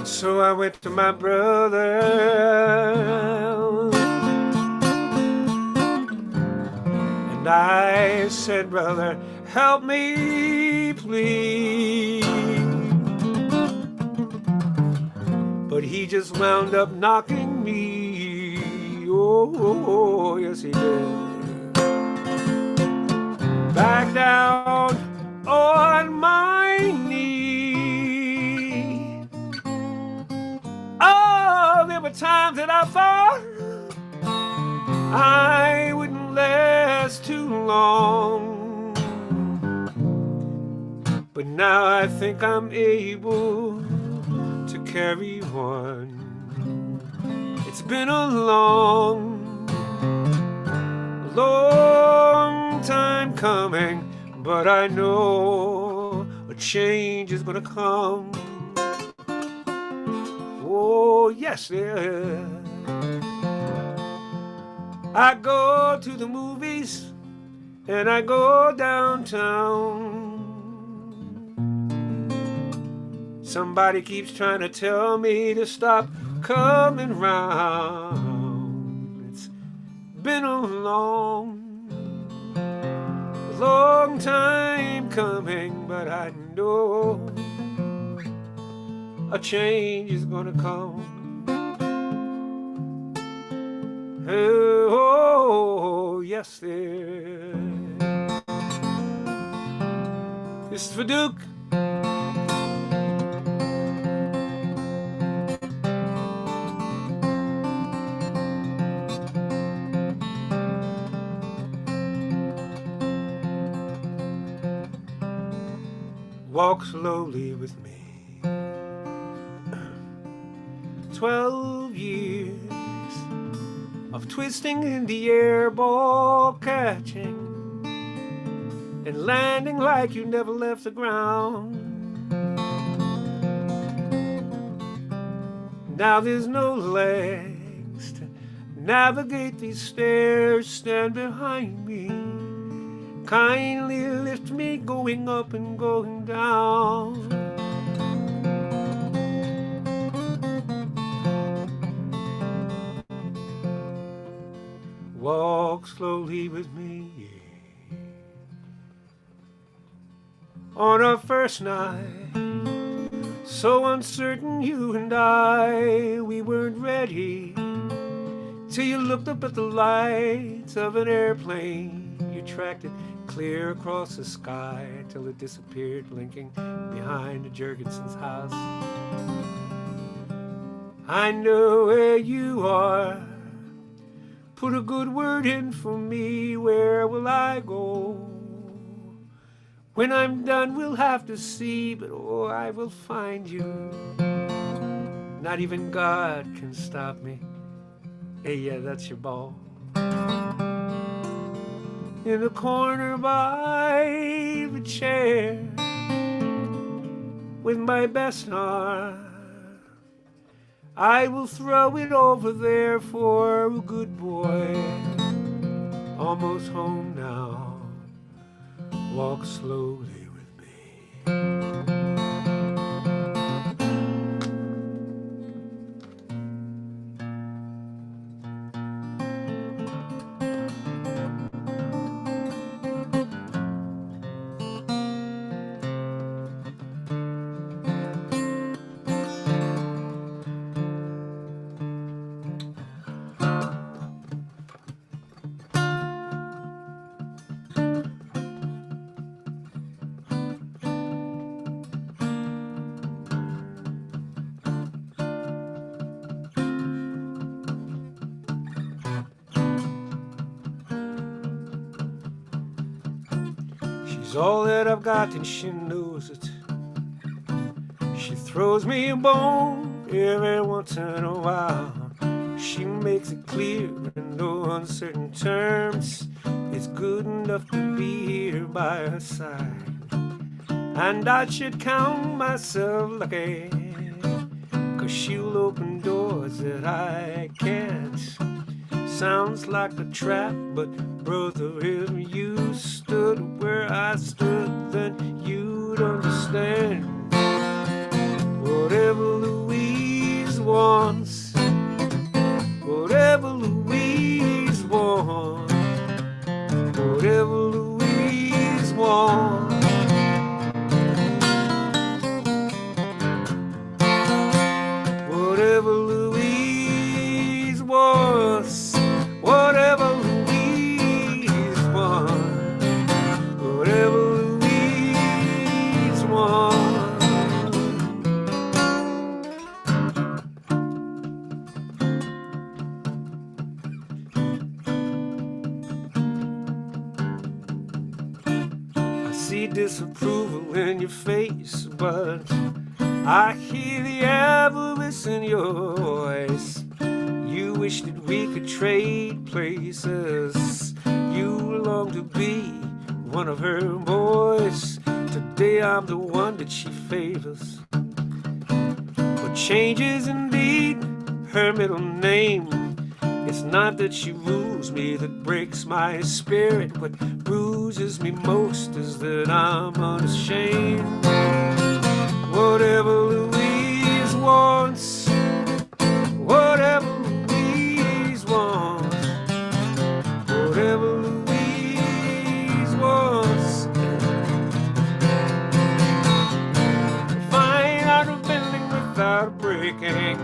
So I went to my brother, and I said, brother, help me please. But he just wound up knocking me, oh yes he did, back down on my knee. Oh, there were times that I thought I wouldn't last too long, but now I think I'm able to carry on. It's been a long time coming. but I know a change is gonna come. Oh, yes, yeah. I go to the movies and I go downtown. Somebody keeps trying to tell me to stop coming round. It's been a long time coming, but I know a change is gonna come. Oh, yes, there. This is for Duke. Walk slowly with me. 12 years of twisting in the air, ball catching and landing like you never left the ground. Now there's no legs to navigate these stairs. Stand behind me, kindly lift me, going up and going down. Walk slowly with me. On our first night, so uncertain you and I, we weren't ready till you looked up at the lights of an airplane. You tracked it clear across the sky till it disappeared, blinking behind the Jurgensen's house. I know where you are. Put a good word in for me. Where will I go? When I'm done, we'll have to see, but oh, I will find you. Not even God can stop me. Hey, yeah, that's your ball. In the corner by the chair, with my best arm, I will throw it over there for a good boy. Almost home now. Walk slowly with me. She's all that I've got and she knows it. She throws me a bone every once in a while. She makes it clear in no uncertain terms it's good enough to be here by her side. And I should count myself lucky, 'cause she'll open doors that I can't. Sounds like a trap, but brother, if you stood where I stood, then you'd understand. Whatever Louise wants, whatever Louise wants, whatever Louise wants. Whatever Louise wants, whatever Louise wants, whatever Louise wants. I see disapproval in your face, but I hear the avarice in your voice. You wish that we could trade places. You long to be one of her boys. Today I'm the one that she favors. But changes indeed her middle name. It's not that she rules me that breaks my spirit. What bruises me most is that I'm unashamed. Whatever Louise wants, whatever Louise wants, whatever Louise wants. Fine art of bending without breaking.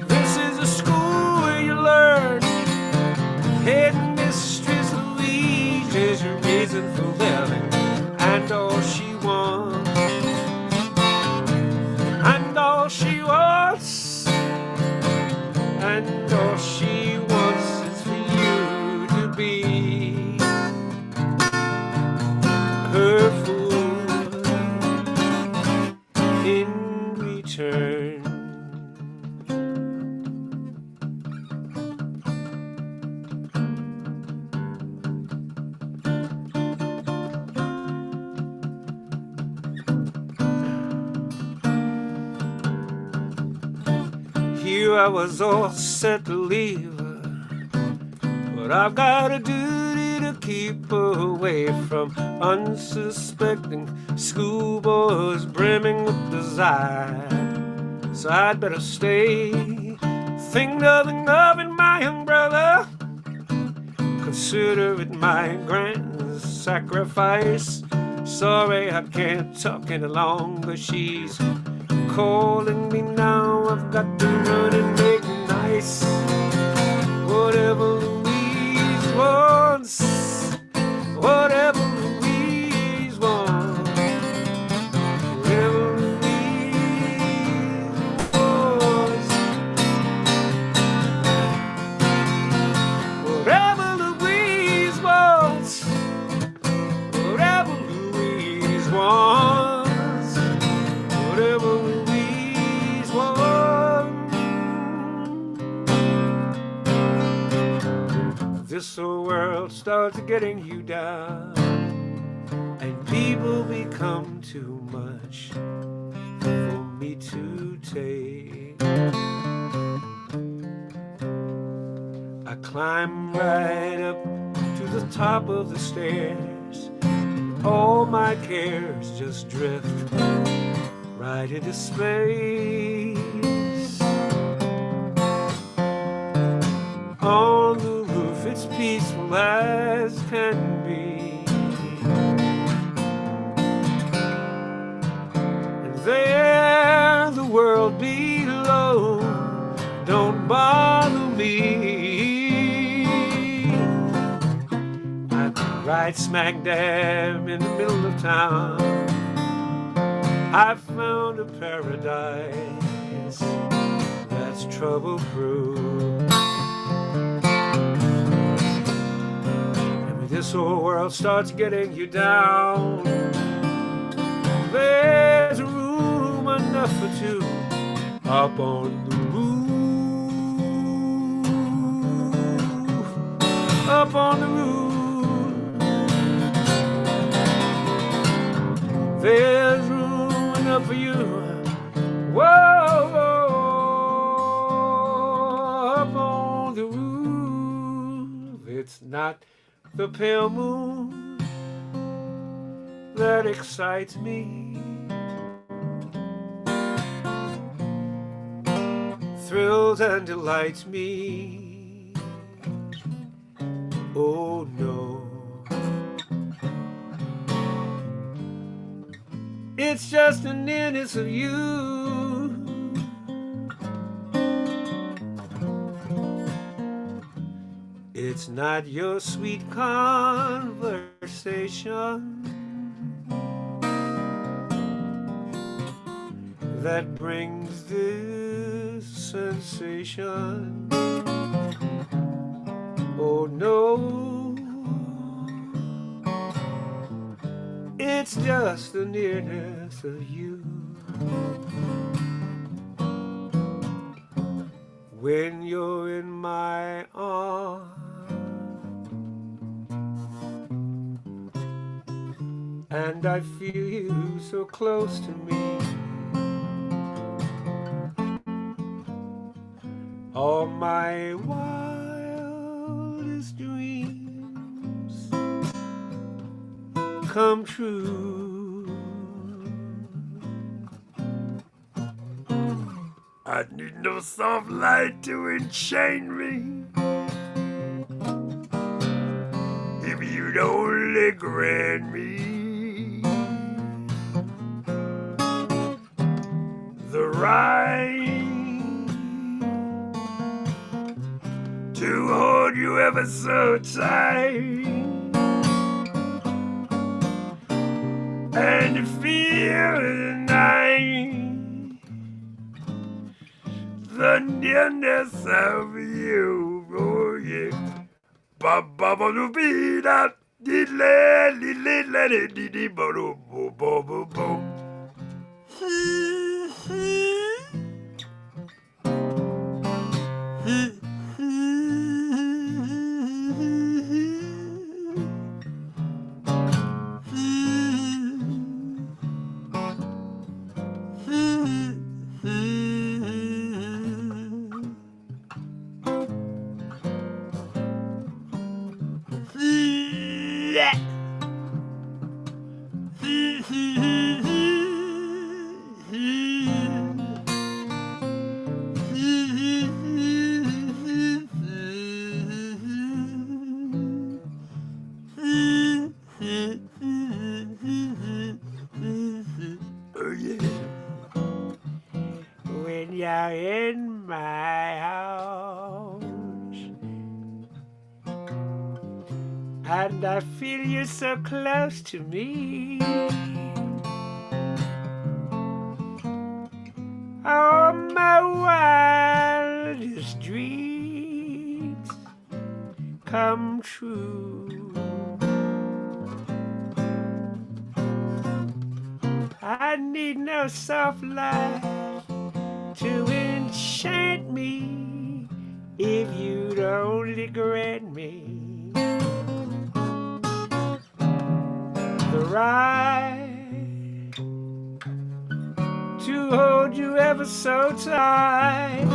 This is a school where you learn. Headmistress Louise is your reason for living, and all she wants, and all she wants, and all she wants is for you to be her fool in return. Here I was all set to leave her, but I've got a duty to keep her away from unsuspecting schoolboys brimming with desire. So I'd better stay. Think nothing of it, my young brother. Consider it my grand sacrifice. Sorry I can't talk any longer. She's calling me now. I've got to run and make nice. Whatever Louise wants, whatever Louise wants, whatever Louise wants, whatever Louise wants, whatever Louise wants, whatever Louise wants. This whole world starts getting you down, and people become too much for me to take. I climb right up to the top of the stairs. All my cares just drift right into space. On the roof it's peaceful as can be, and there the world below don't bother me. I'm right smack dab in the middle of town. I've found a paradise that's trouble-proof. And when this whole world starts getting you down, there's room enough for two up on the roof, up on the roof. There's room enough for you. Whoa, whoa, up on the roof. It's not the pale moon that excites me. Thrills and delights me. Oh no. It's just the nearness of you. It's not your sweet conversation that brings this sensation. Oh no. It's just the nearness of you. When you're in my arms, and I feel you so close to me. All my wildest dreams come true. I need no soft light to enchain me. If you'd only grant me the right to hold you ever so tight and to feel the night, the nearness of you. Oh yeah. Ba ba ba do be da di le li le le di di ba do bo bo bo bo. Oh yeah. When you're in my house and I feel you so close to me, all my wildest dreams come true. I need no soft light to enchant me if you'd only grant me the right to hold you ever so tight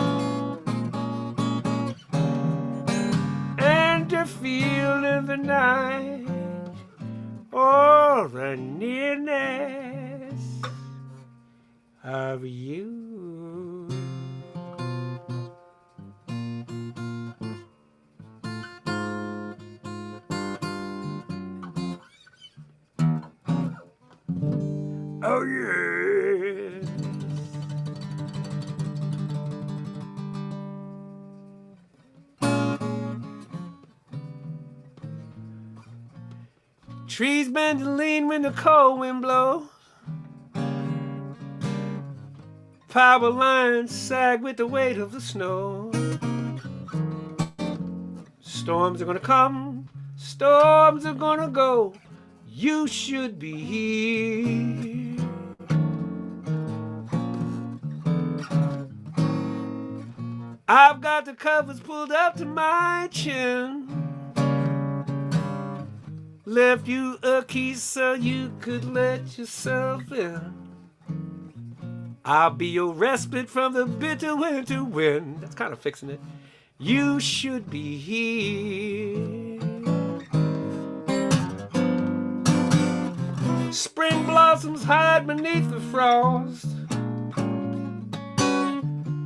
and to feel in the night or the nearness of you. Oh yeah. Trees bend and lean when the cold wind blows. Power lines sag with the weight of the snow. Storms are gonna come, storms are gonna go. You should be here. I've got the covers pulled up to my chin. Left you a key so you could let yourself in. I'll be your respite from the bitter winter wind. That's kind of fixing it. You should be here. Spring blossoms hide beneath the frost.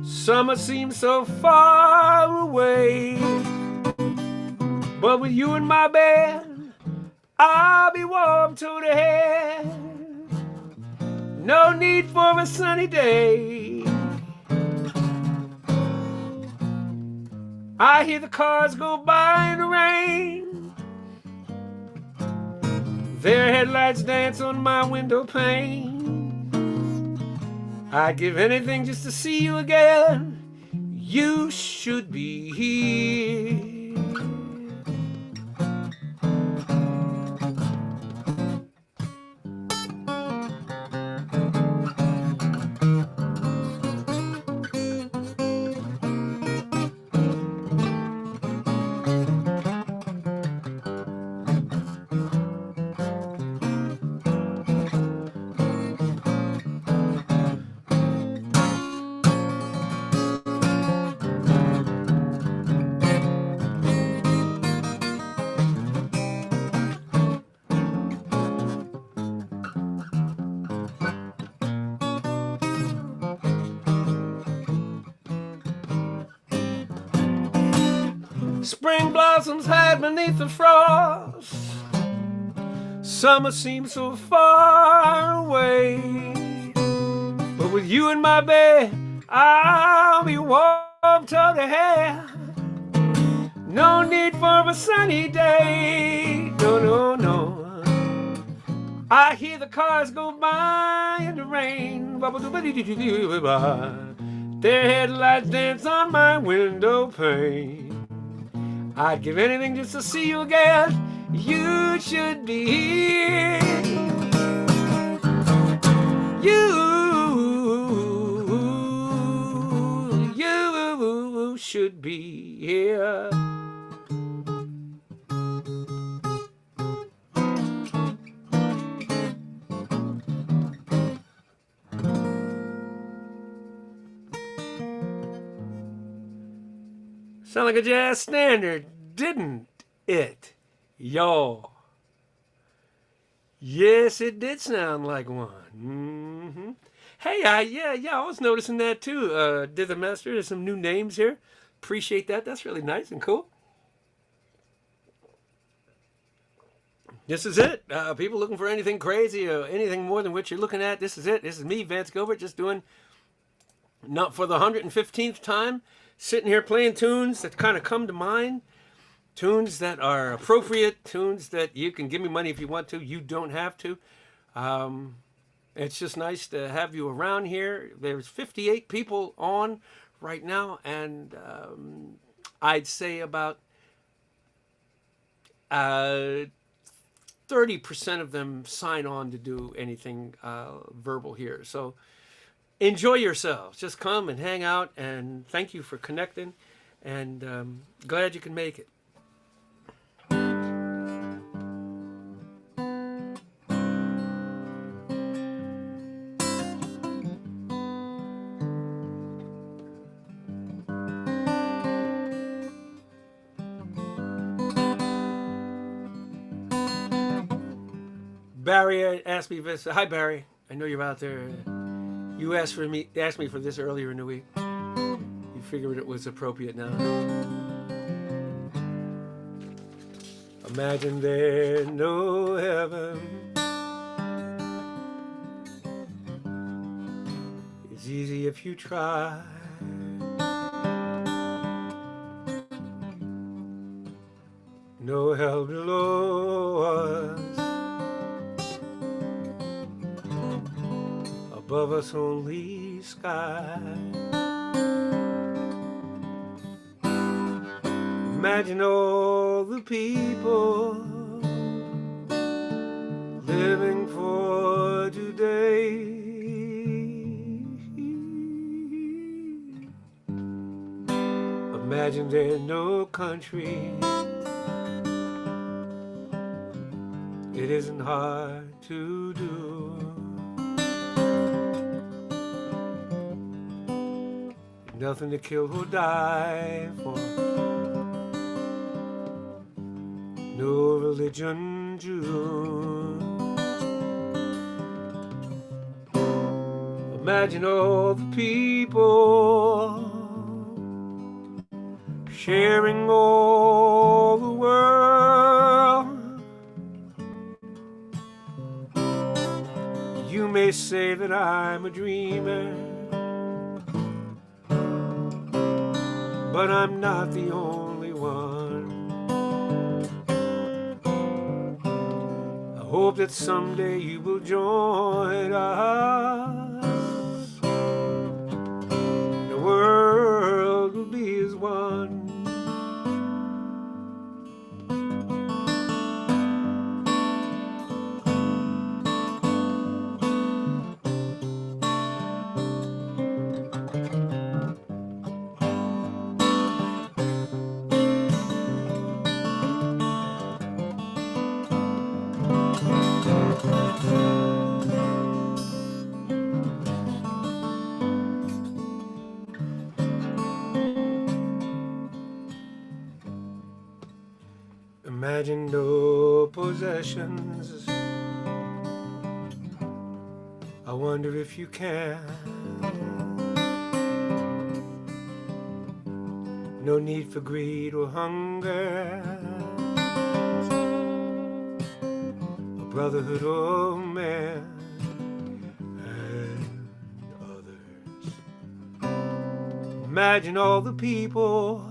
Summer seems so far away. But with you in my bed, I'll be warm to the head. No need for a sunny day. I hear the cars go by in the rain. Their headlights dance on my window pane. I'd give anything just to see you again. You should be here. spring blossoms hide beneath the frost. Summer seems so far away. But with you in my bed, I'll be warm till the hair. No need for a sunny day. No, no, no. I hear the cars go by in the rain. Their headlights dance on my window pane. I'd give anything just to see you again. You should be here. You should be here. Sound like a jazz standard, didn't it, y'all? Yes, it did sound like one. Mm-hmm. Hey, yeah, I was noticing that too. Did the master? There's some new names here. Appreciate that. That's really nice and cool. This is it. People looking for anything crazy or anything more than what you're looking at. This is it. This is me, Vance Gilbert, just doing, not for the 115th time, sitting here playing tunes that kind of come to mind, tunes that are appropriate, tunes that you can give me money if you want to. You don't have to. It's just nice to have you around here. There's 58 people on right now, and I'd say about 30% of them sign on to do anything verbal here. So enjoy yourselves. Just come and hang out, and thank you for connecting, and glad you can make it. Barry asked me this. Hi, Barry. I know you're out there. You asked me for this earlier in the week. You figured it was appropriate now. Imagine there's no heaven. It's easy if you try. No hell below us. Above us only sky. Imagine all the people living for today. Imagine there's no country. It isn't hard to do. Nothing to kill or die for. No religion, Jew. Imagine all the people sharing all the world. You may say that I'm a dreamer, but I'm not the only one. I hope that someday you will join us. The world will be as one. Imagine no possessions. I wonder if you can. no need for greed or hunger, a brotherhood of man and others. Imagine all the people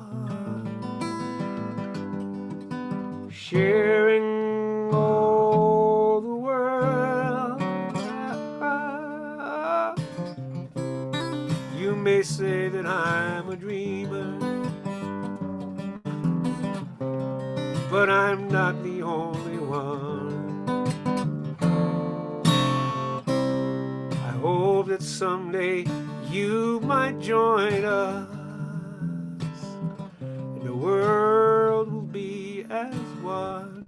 sharing all the world. You may say that I'm a dreamer, but I'm not the only one. I hope that someday you might join us, and the world will be as one.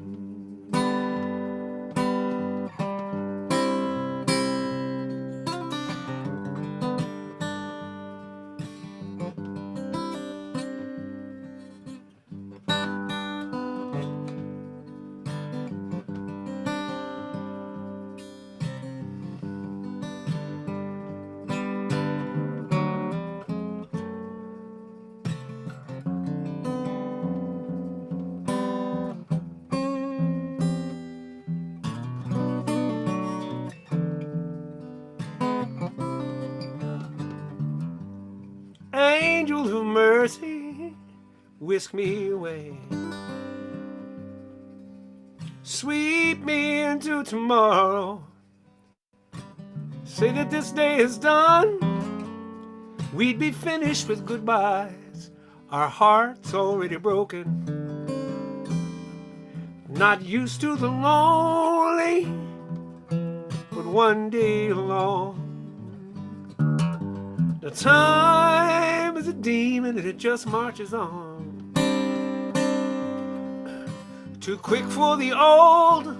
Angel of mercy, whisk me away, sweep me into tomorrow. Say that this day is done, we'd be finished with goodbyes, our hearts already broken. Not used to the lonely, but one day alone. The time is a demon and it just marches on. Too quick for the old,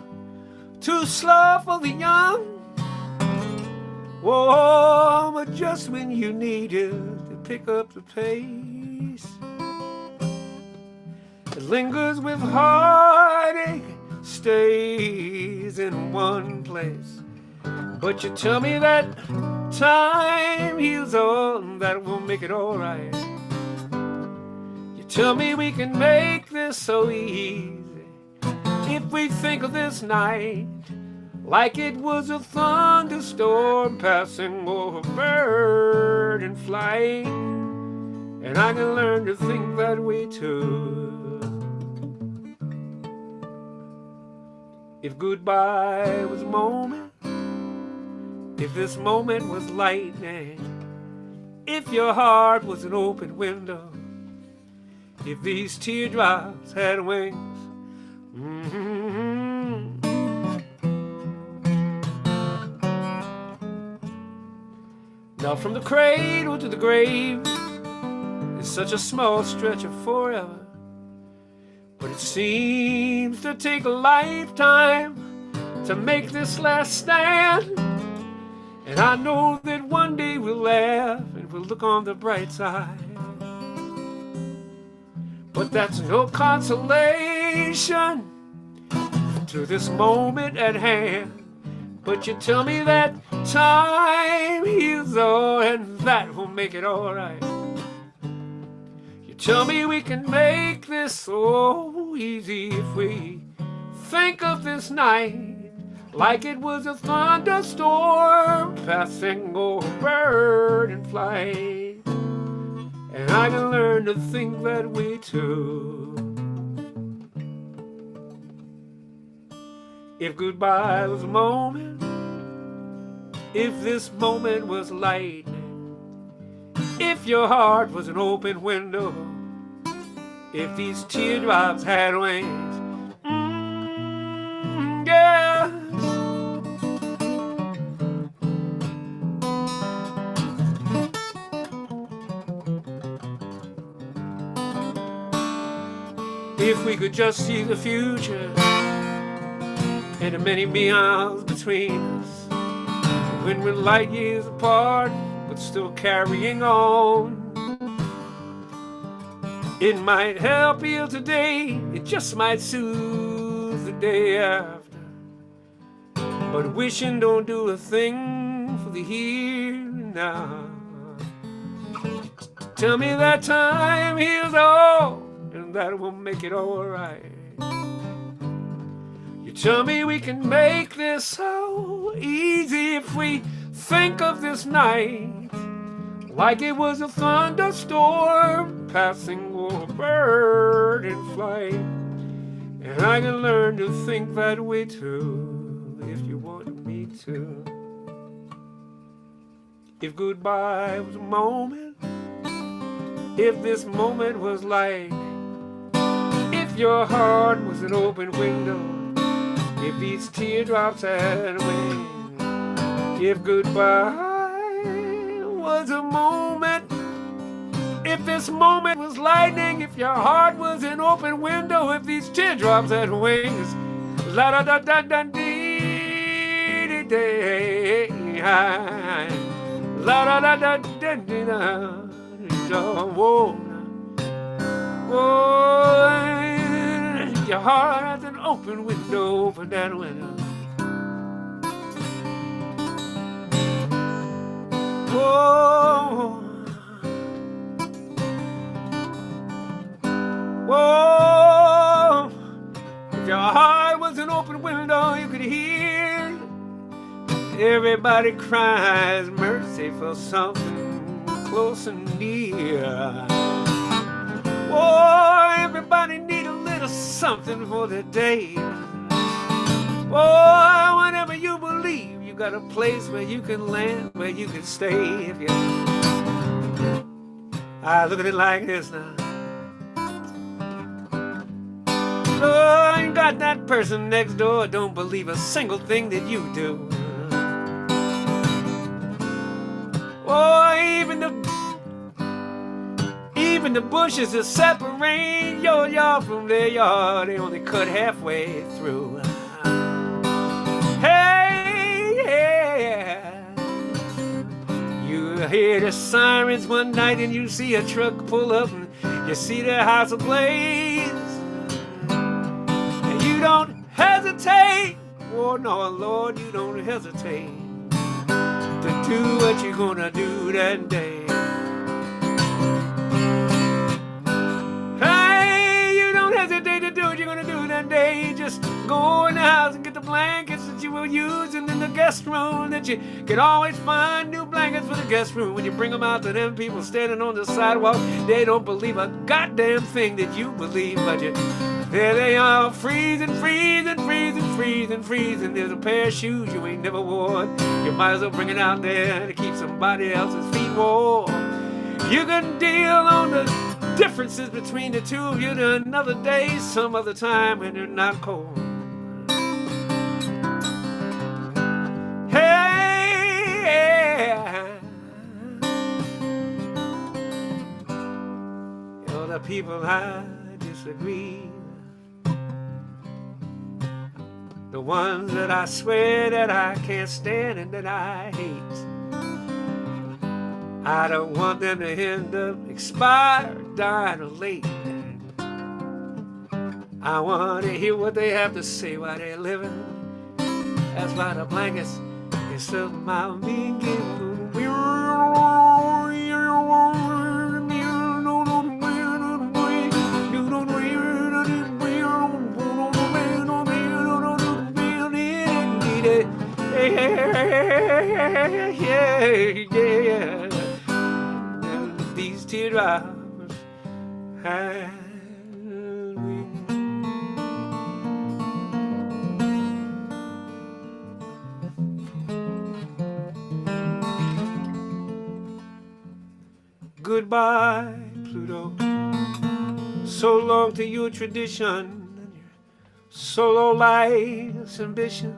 too slow for the young. Oh, but just when you needed to pick up the pace, it lingers with heartache, stays in one place. But you tell me that time heals all, that will make it all right. You tell me we can make this so easy if we think of this night like it was a thunderstorm passing over bird in flight. And I can learn to think that way too. If goodbye was a moment, if this moment was lightning, if your heart was an open window, if these teardrops had wings, Now from the cradle to the grave is such a small stretch of forever, but it seems to take a lifetime to make this last stand. And I know that one day we'll laugh and we'll look on the bright side. But that's no consolation to this moment at hand. But you tell me that time heals all, and that will make it all right. You tell me we can make this so easy if we think of this night like it was a thunderstorm passing over bird in flight. And I can learn to think that way too. If goodbye was a moment, if this moment was lightning, if your heart was an open window, if these teardrops had wings, yes. If we could just see the future and the many miles between us, when we're light years apart but still carrying on, it might help you today, it just might soothe the day after. But wishing don't do a thing for the here and now. tell me that time heals all, and that will make it all right. You tell me we can make this so easy if we think of this night like it was a thunderstorm passing over a bird in flight. And I can learn to think that way too, if you want me to. If goodbye was a moment, if this moment was light, if your heart was an open window, if these teardrops had wings, if goodbye was a moment, if this moment was lightning, if your heart was an open window, if these teardrops had wings, la da da da da dee dee dee, la da da da da dee da, whoa, whoa, your heart has an open window, open that window. Whoa. Whoa, if your heart was an open window, you could hear everybody cries mercy for something close and near. Whoa, everybody need a little something for the day. Whoa, whenever you believe you got a place where you can land, where you can stay. If you, I look at it like this now. Oh, you got that person next door, don't believe a single thing that you do. Oh, even the bushes that separate your yard from their yard, they only cut halfway through. Hey, yeah. You hear the sirens one night and you see a truck pull up and you see their house ablaze. Don't hesitate, oh no, Lord, you don't hesitate to do what you're gonna do that day. Hey, you don't hesitate to do what you're gonna do that day. Just go in the house and get the blankets that you were using in the guest room, that you can always find new blankets for the guest room. When you bring them out to them people standing on the sidewalk, they don't believe a goddamn thing that you believe, but you there they are, freezing, freezing, freezing, freezing, freezing. There's a pair of shoes you ain't never worn. You might as well bring it out there to keep somebody else's feet warm. You can deal on the differences between the two of you to another day, some other time when you're not cold. Hey, you're the people I disagree. The ones that I swear that I can't stand and that I hate. I don't want them to end up expired, dying or late. I want to hear what they have to say while they're living. That's why the blankets is something I'm being given. Yeah. These teardrops had wings. Goodbye, Pluto. So long to your tradition and your solo life's ambition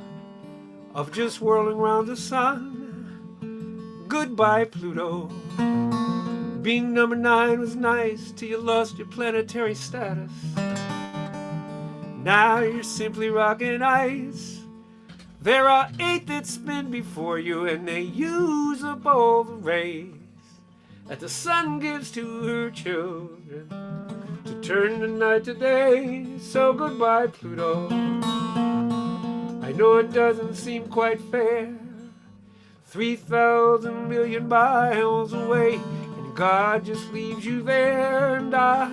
of just whirling around the sun. Goodbye, Pluto. Being number 9 was nice till you lost your planetary status. Now you're simply rocking ice. There are 8 that spin before you, and they use up all the rays that the sun gives to her children to turn the night to day. So goodbye, Pluto. I know it doesn't seem quite fair. 3,000 million miles away, and God just leaves you there, and I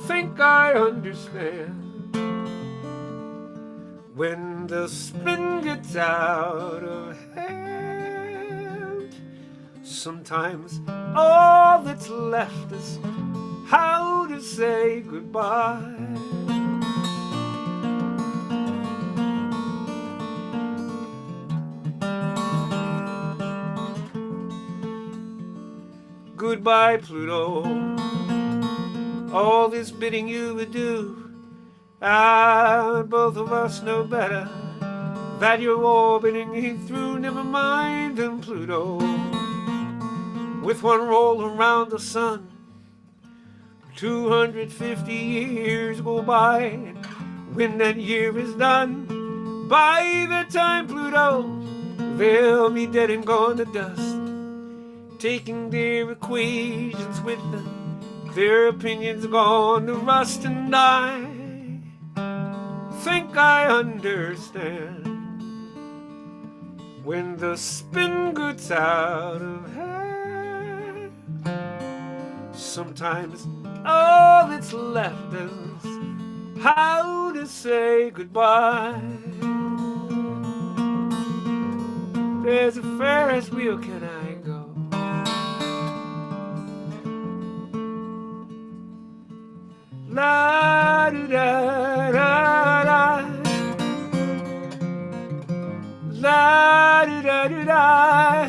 think I understand. When the spin gets out of hand, sometimes all that's left is how to say goodbye. Goodbye, Pluto. All this bidding you would do, both of us know better that you're orbiting through. Never mind then, Pluto. With one roll around the sun, 250 years go by, and when that year is done, by the time, Pluto, they'll be dead and gone to dust, taking their equations with them, their opinions gone to rust, and I think I understand. When the spin gets out of hand, sometimes all that's left is how to say goodbye. There's a Ferris wheel, can I go? La da da da da, la da da da da,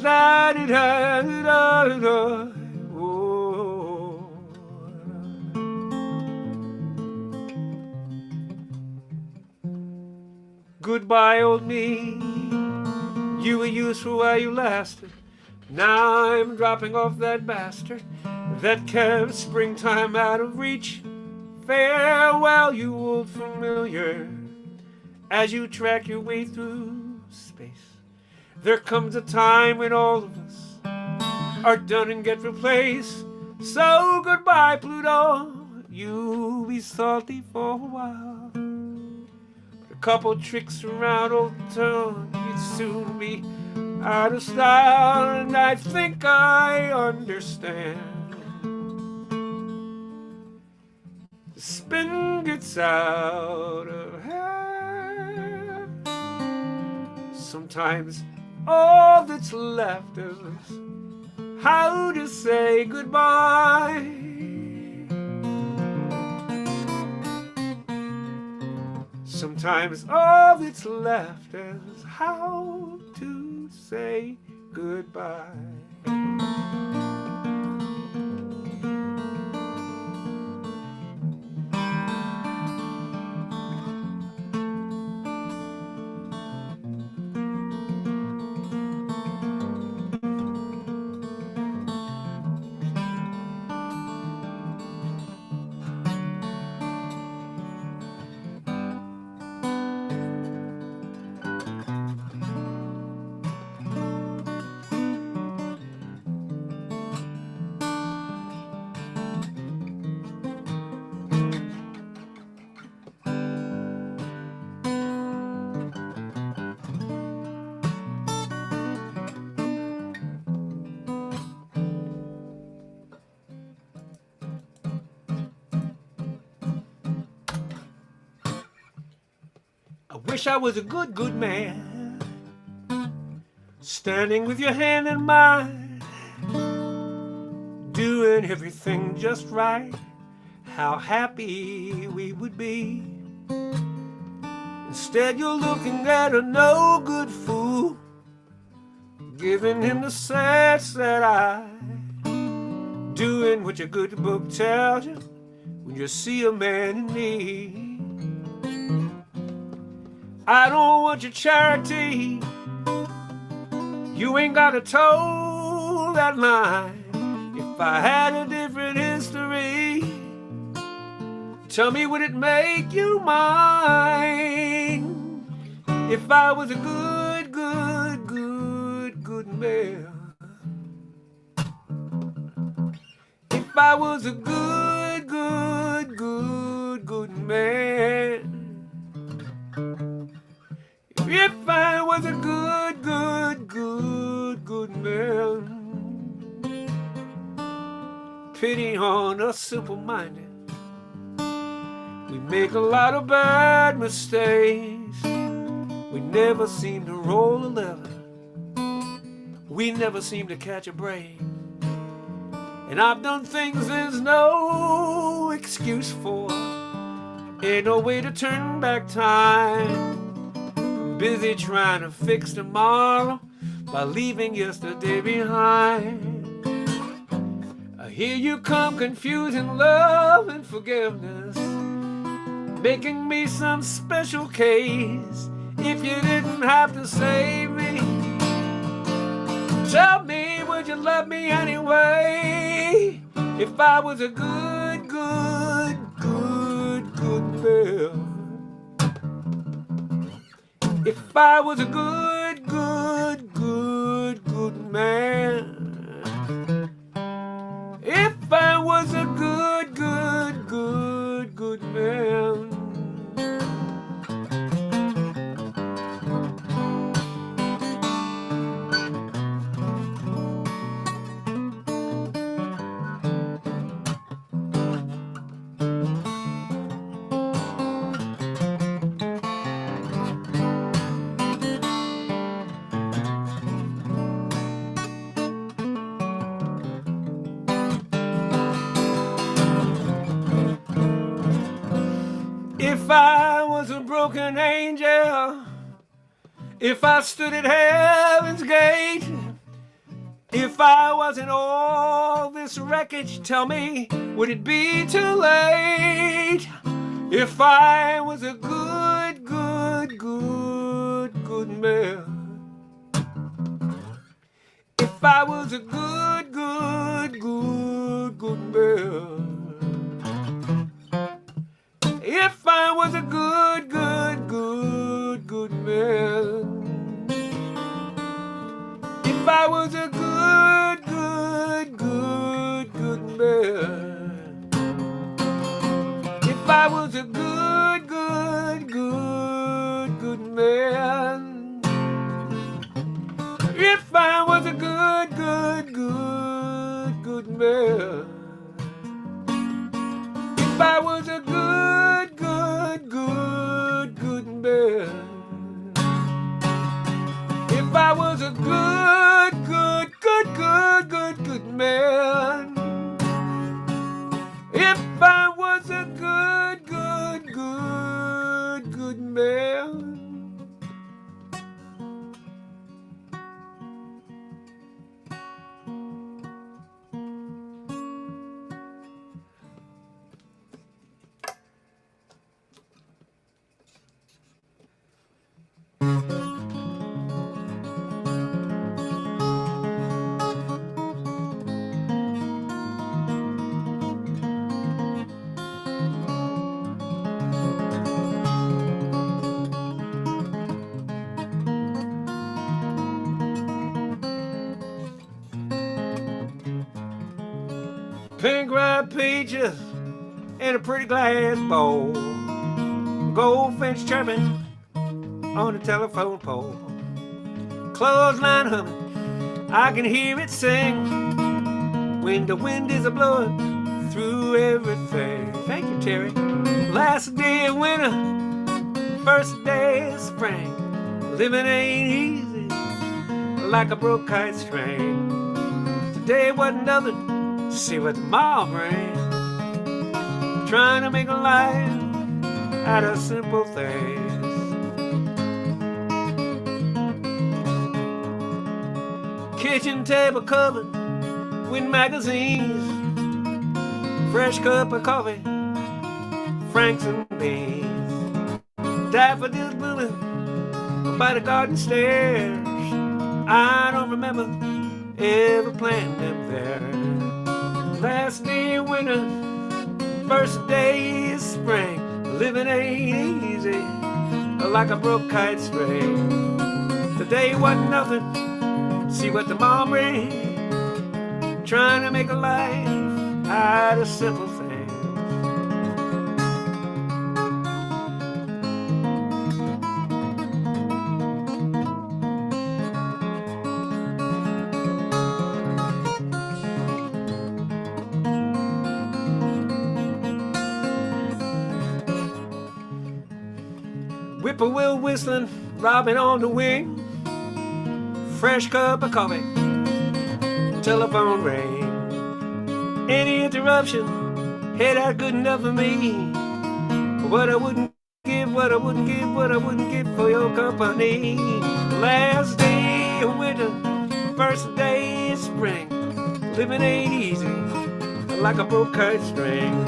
la da da da da. Oh. Goodbye, old me. You were useful while you lasted. Now I'm dropping off that bastard that kept springtime out of reach. Farewell, you old familiar, as you track your way through space. There comes a time when all of us are done and get replaced. So goodbye, Pluto, you'll be salty for a while. A couple tricks around old town, you'd soon be out of style, and I think I understand. The spin gets out of hand. Sometimes all that's left is how to say goodbye. Sometimes all that's left is how to say goodbye. I wish I was a good man, standing with your hand in mine, doing everything just right. How happy we would be. Instead you're looking at a no good fool, giving him the sad, sad eye, doing what your good book tells you when you see a man in need. I don't want your charity, you ain't got to toe that line. If I had a different history, tell me, would it make you mine? If I was a good man. If I was a good man. If I was a good man. Pity on us simple-minded. We make a lot of bad mistakes. We never seem to roll a lever. We never seem to catch a break. And I've done things there's no excuse for. Ain't no way to turn back time. I'm busy trying to fix tomorrow by leaving yesterday behind. Here you come, confusing love and forgiveness, making me some special case. If you didn't have to save me, tell me, would you love me anyway? If I was a good, good, good, good man. If I was a good, good, good, good man. If I was a good, good, good, good man. If I was a broken angel, if I stood at heaven's gate, if I wasn't all this wreckage, tell me, would it be too late? If I was a good, good, good, good man. If I was a good, good, good, good man. If I was a good, good, good, good man. If I was a good, good, good, good man. If I was a good, good, good, good man. If I was a good, good, good, good man. If I was a good, good, good, good man. If I was a good, good, good, good, good, good man. If I was a good, good, good, good man. Pink ripe peaches in a pretty glass bowl. Goldfinch chirping on the telephone pole. Clothesline humming, I can hear it sing when the wind is a-blowing through everything. Thank you, Terry. Last day of winter, first day of spring. Living ain't easy like a broke kite string. Today wasn't nothing. See what tomorrow brings. Trying to make a life out of simple things. Kitchen table covered with magazines. Fresh cup of coffee, Franks and beans. Daffodils blooming by the garden stairs. I don't remember ever planting them there. Last day of winter, first day of spring. Living ain't easy like a broke kite string. Today wasn't nothing, see what tomorrow brings. Trying to make a life out of simple things. whippoorwill whistling, robin on the wing, fresh cup of coffee, telephone ring. Any interruption, hey, that's good enough for me. What I wouldn't give, what I wouldn't give, what I wouldn't give for your company. Last day of winter, first day of spring. Living ain't easy, like a broke kite string.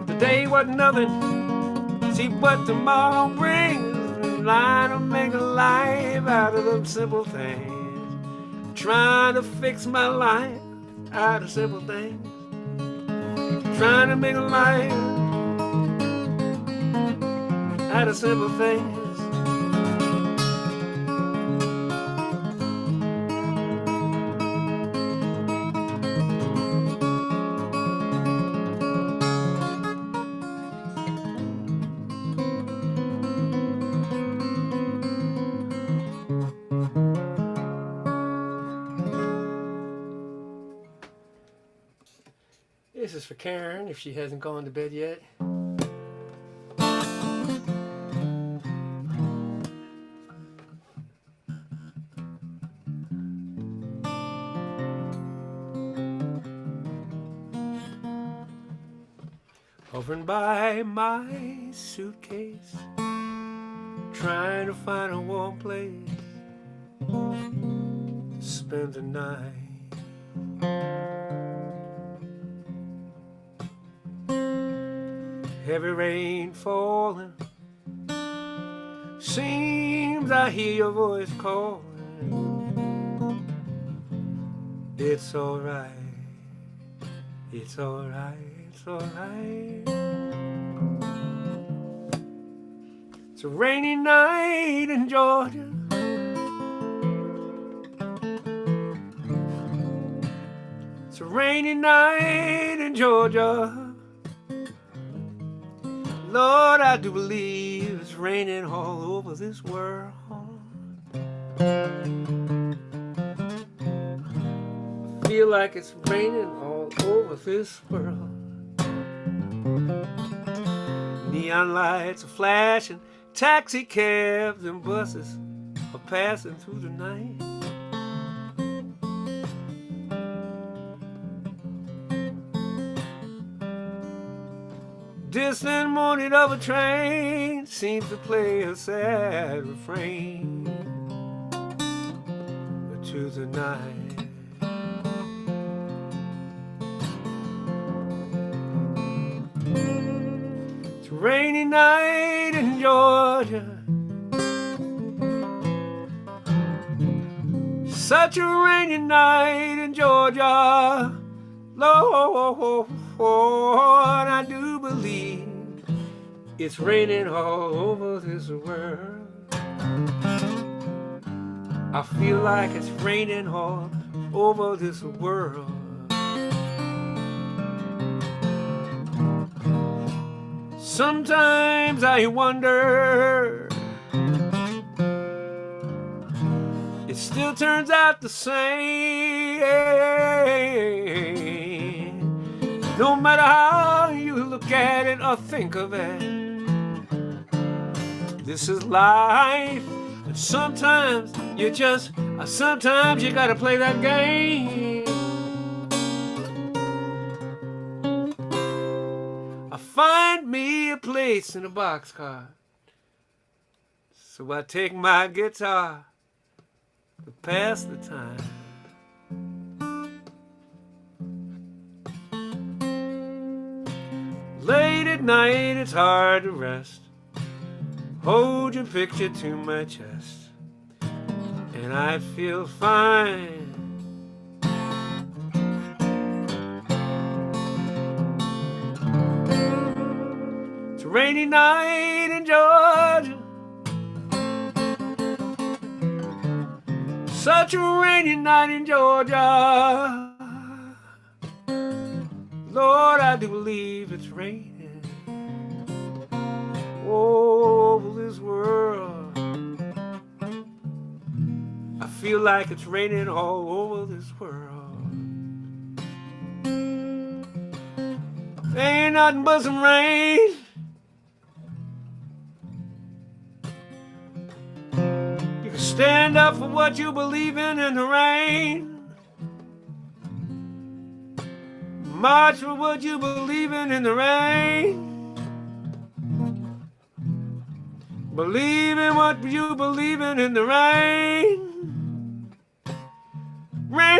Today wasn't nothing, see what tomorrow brings. Trying to make a life out of them simple things. Trying to fix my life out of simple things. Trying to make a life out of simple things. This is for Karen, if she hasn't gone to bed yet. Hovering by my suitcase, trying to find a warm place to spend the night. Heavy rain falling, seems I hear your voice calling. It's alright, it's alright, it's alright. It's a rainy night in Georgia. It's a rainy night in Georgia. Lord, I do believe it's raining all over this world. I feel like it's raining all over this world. Neon lights are flashing, taxi cabs and buses are passing through the night. Distant moaning of a train seems to play a sad refrain to the night. It's a rainy night in Georgia, such a rainy night in Georgia. Lord, I do believe it's raining all over this world. I feel like it's raining all over this world. Sometimes I wonder, it still turns out the same. No matter how you look at it or think of it, this is life. And sometimes you gotta play that game. I find me a place in a boxcar, so I take my guitar to pass the time. Late at night, it's hard to rest. Hold your picture to my chest, and I feel fine. It's a rainy night in Georgia, such a rainy night in Georgia. Lord, I do believe it's raining all over this world. I feel like it's raining all over this world. There ain't nothing but some rain. Stand up for what you believe in the rain. March for what you believe in the rain. Believe in what you believe in the rain. Rain.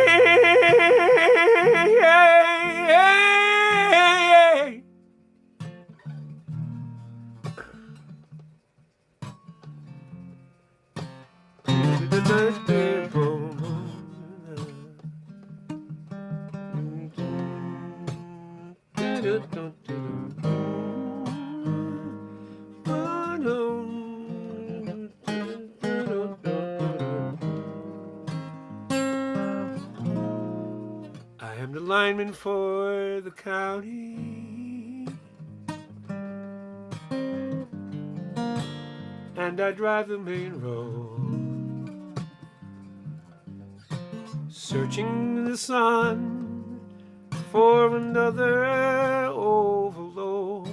I am the lineman for the county, and I drive the main road, searching the sun for another overload.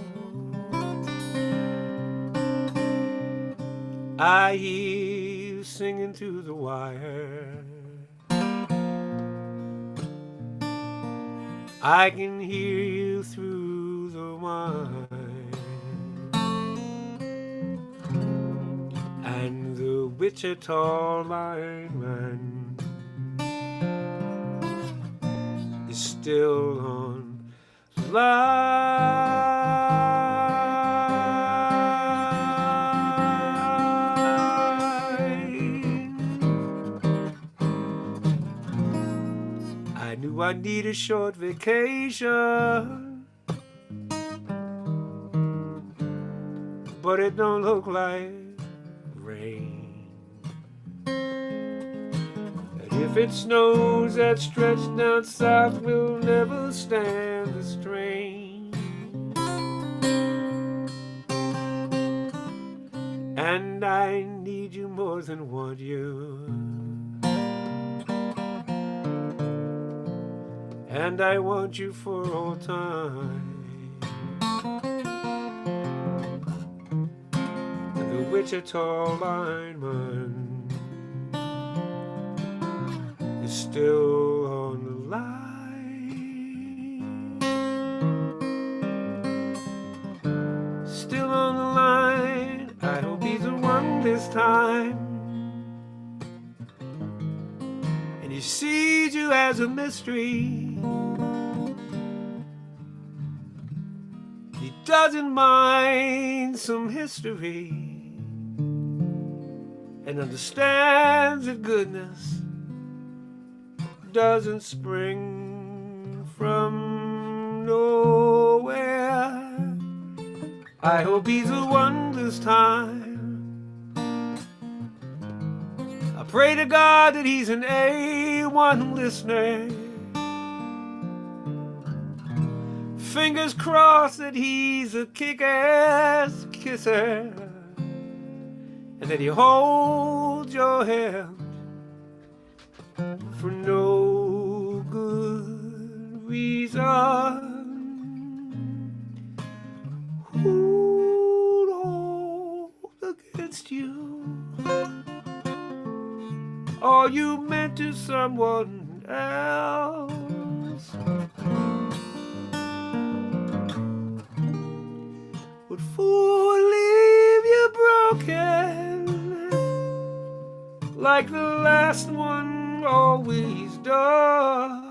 I hear you singing through the wire. I can hear you through the wine. And the Wichita lineman is still on the line. I knew I need a short vacation, but it don't look like rain. And if it snows, that stretch down south will never stand the strain. And I need you more than want you. And I want you for all time. And the Wichita lineman is still on the line. Still on the line. I hope he's the one this time. And he sees you as a mystery. He doesn't mind some history and understands that goodness doesn't spring from nowhere. I hope he's the one this time. I pray to God that he's an A1 listener. Fingers crossed that he's a kick-ass kisser, and that he holds your hand for no good reason. Who'd hold against you? Are you meant to someone else? Would fool leave you broken like the last one always does?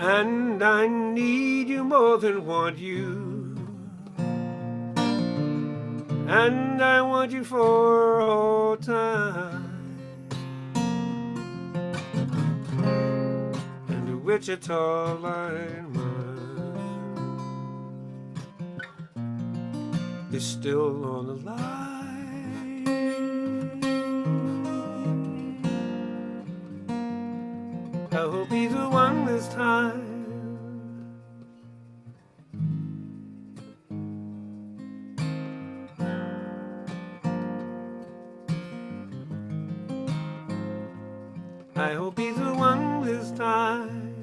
And I need you more than want you. And I want you for all time. And the Wichita lineman is still on the line. I hope he's the one this time. I hope he's the one this time.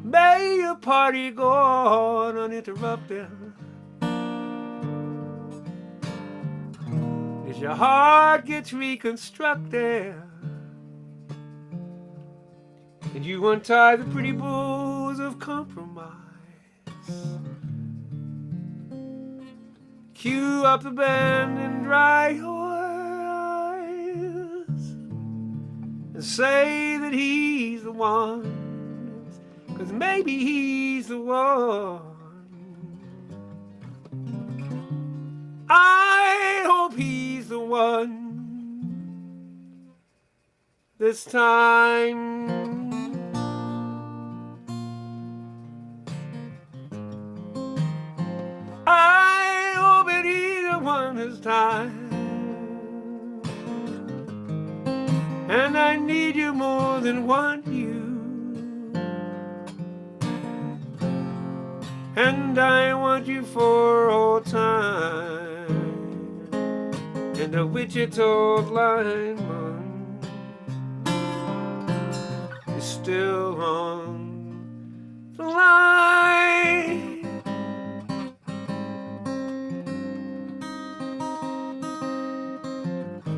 May your party go on uninterrupted. As your heart gets reconstructed, and you untie the pretty bows of compromise. Cue up the band and dry your eyes, and say that he's the one, 'cause maybe he's the one. I hope he's the one this time. I hope that he's the one this time. And I need you more than want you. And I want you for all time. And the Wichita lineman is still on the line.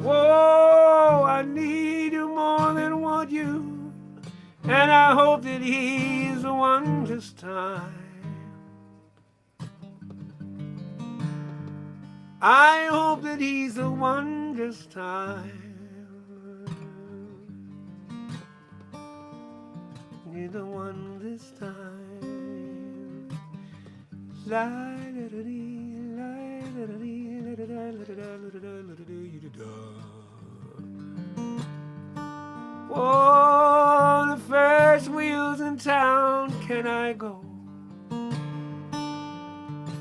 Whoa, I need you more than want you. And I hope that he's the one this time. I hope that he's the one this time. He's the one this time. Oh, the Ferris wheels in town, can I go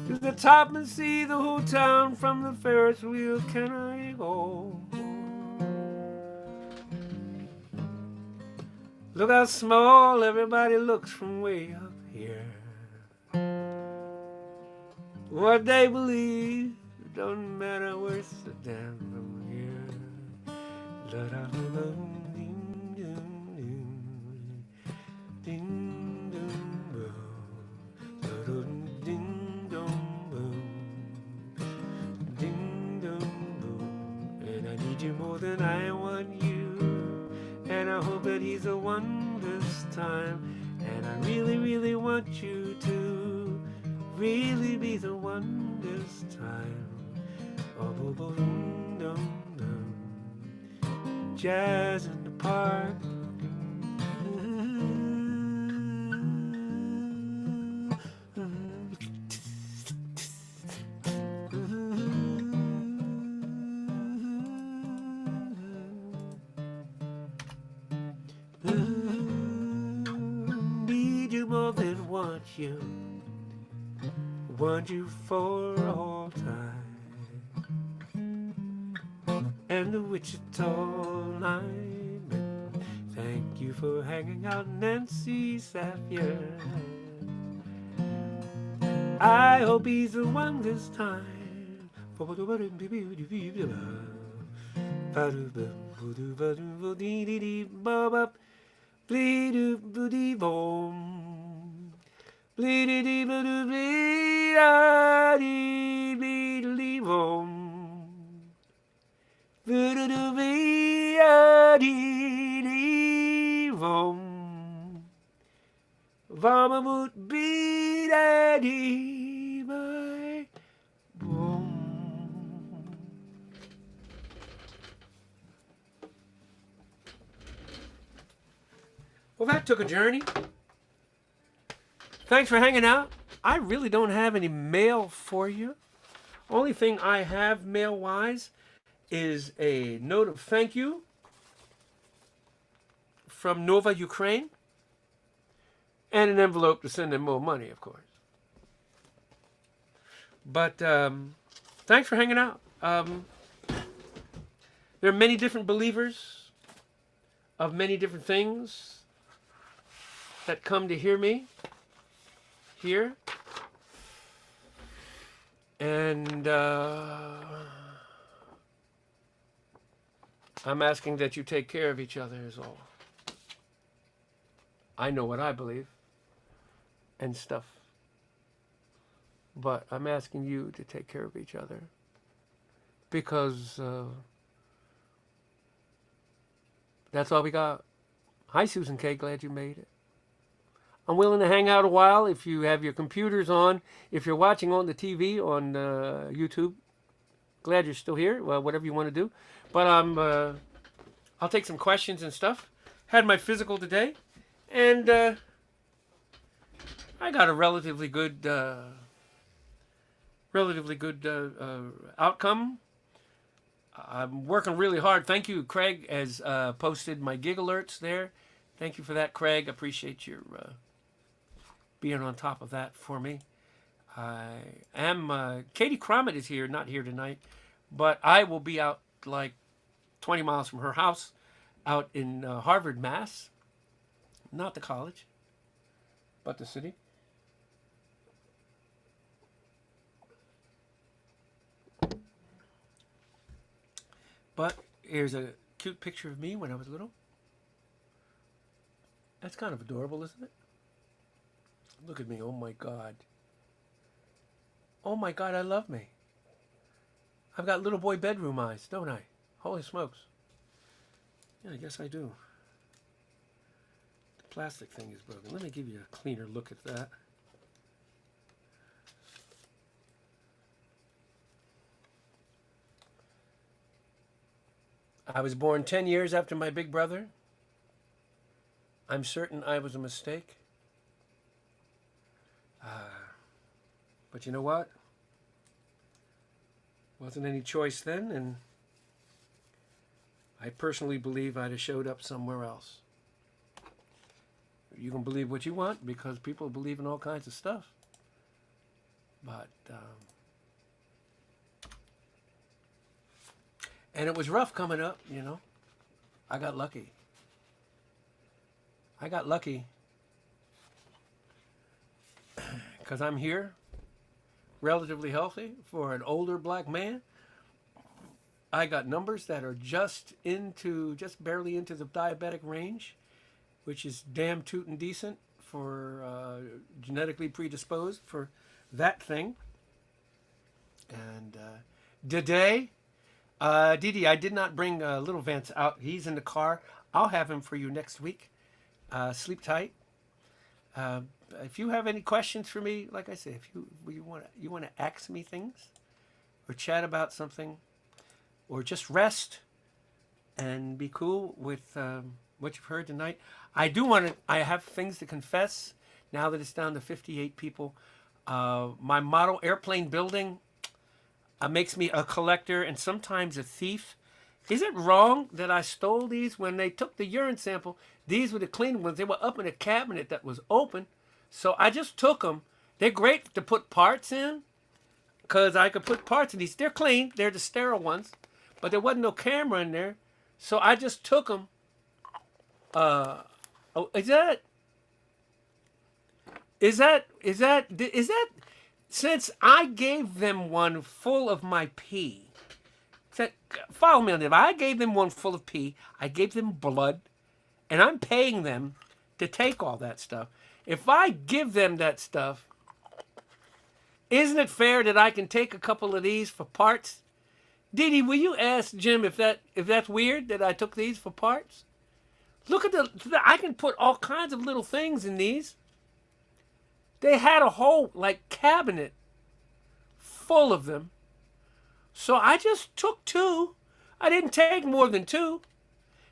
to the top and see the whole town from the Ferris wheel? Can I go? Look how small everybody looks from way up here. What they believe don't matter worth a damn from here. And I need you more than I want you. And I hope that he's the one this time. And I really, really want you to really be the one this time. Oh, boom, boom, dum, dum. Jazz in the park. Need you more than want you. Want you for all time. And the Wichita lineman, thank you for hanging out, Nancy Sapphire. I hope he's the one this time. Well, that took a journey. Thanks for hanging out. I really don't have any mail for you. Only thing I have mail-wise is a note of thank you from Nova, Ukraine, and an envelope to send them more money, of course. But thanks for hanging out. There are many different believers of many different things that come to hear me here. And I'm asking that you take care of each other is all. I know what I believe and stuff. But I'm asking you to take care of each other. Because that's all we got. Hi, Susan K. Glad you made it. I'm willing to hang out a while if you have your computers on. If you're watching on the TV, on YouTube, glad you're still here. Well, whatever you want to do. But I'll take some questions and stuff. Had my physical today. And I got a relatively good outcome. I'm working really hard. Thank you, Craig, has posted my gig alerts there. Thank you for that, Craig. Appreciate your being on top of that for me. I am, Katie Cromit is here, not here tonight, but I will be out like 20 miles from her house out in Harvard, Mass. Not the college, but the city. But here's a cute picture of me when I was little. That's kind of adorable, isn't it? Look at me. Oh, my God. Oh, my God, I love me. I've got little boy bedroom eyes, don't I? Holy smokes. Yeah, I guess I do. The plastic thing is broken. Let me give you a cleaner look at that. I was born 10 years after my big brother. I'm certain I was a mistake. But you know what? Wasn't any choice then, and I personally believe I'd have showed up somewhere else. You can believe what you want because people believe in all kinds of stuff. But and it was rough coming up, you know. I got lucky. I got lucky because I'm here, relatively healthy for an older black man. I got numbers that are just barely into the diabetic range, which is damn tootin' decent for genetically predisposed for that thing. And today, Didi, I did not bring little Vance out. He's in the car. I'll have him for you next week. Sleep tight. If you have any questions for me, like I said, if you want to ask me things, or chat about something, or just rest and be cool with what you've heard tonight. I have things to confess now that it's down to 58 people. My model airplane building makes me a collector and sometimes a thief. Is it wrong that I stole these? When they took the urine sample, these were the clean ones. They were up in a cabinet that was open. So I just took them. They're great to put parts in because I could put parts in these. They're clean. They're the sterile ones. But there wasn't no camera in there. So I just took them. Is that since I gave them one full of my pee? Follow me on this. I gave them one full of pee. I gave them blood. And I'm paying them to take all that stuff. If I give them that stuff, isn't it fair that I can take a couple of these for parts? Didi, will you ask Jim if that's weird that I took these for parts? Look at I can put all kinds of little things in these. They had a whole cabinet full of them. So I just took two. I didn't take more than two.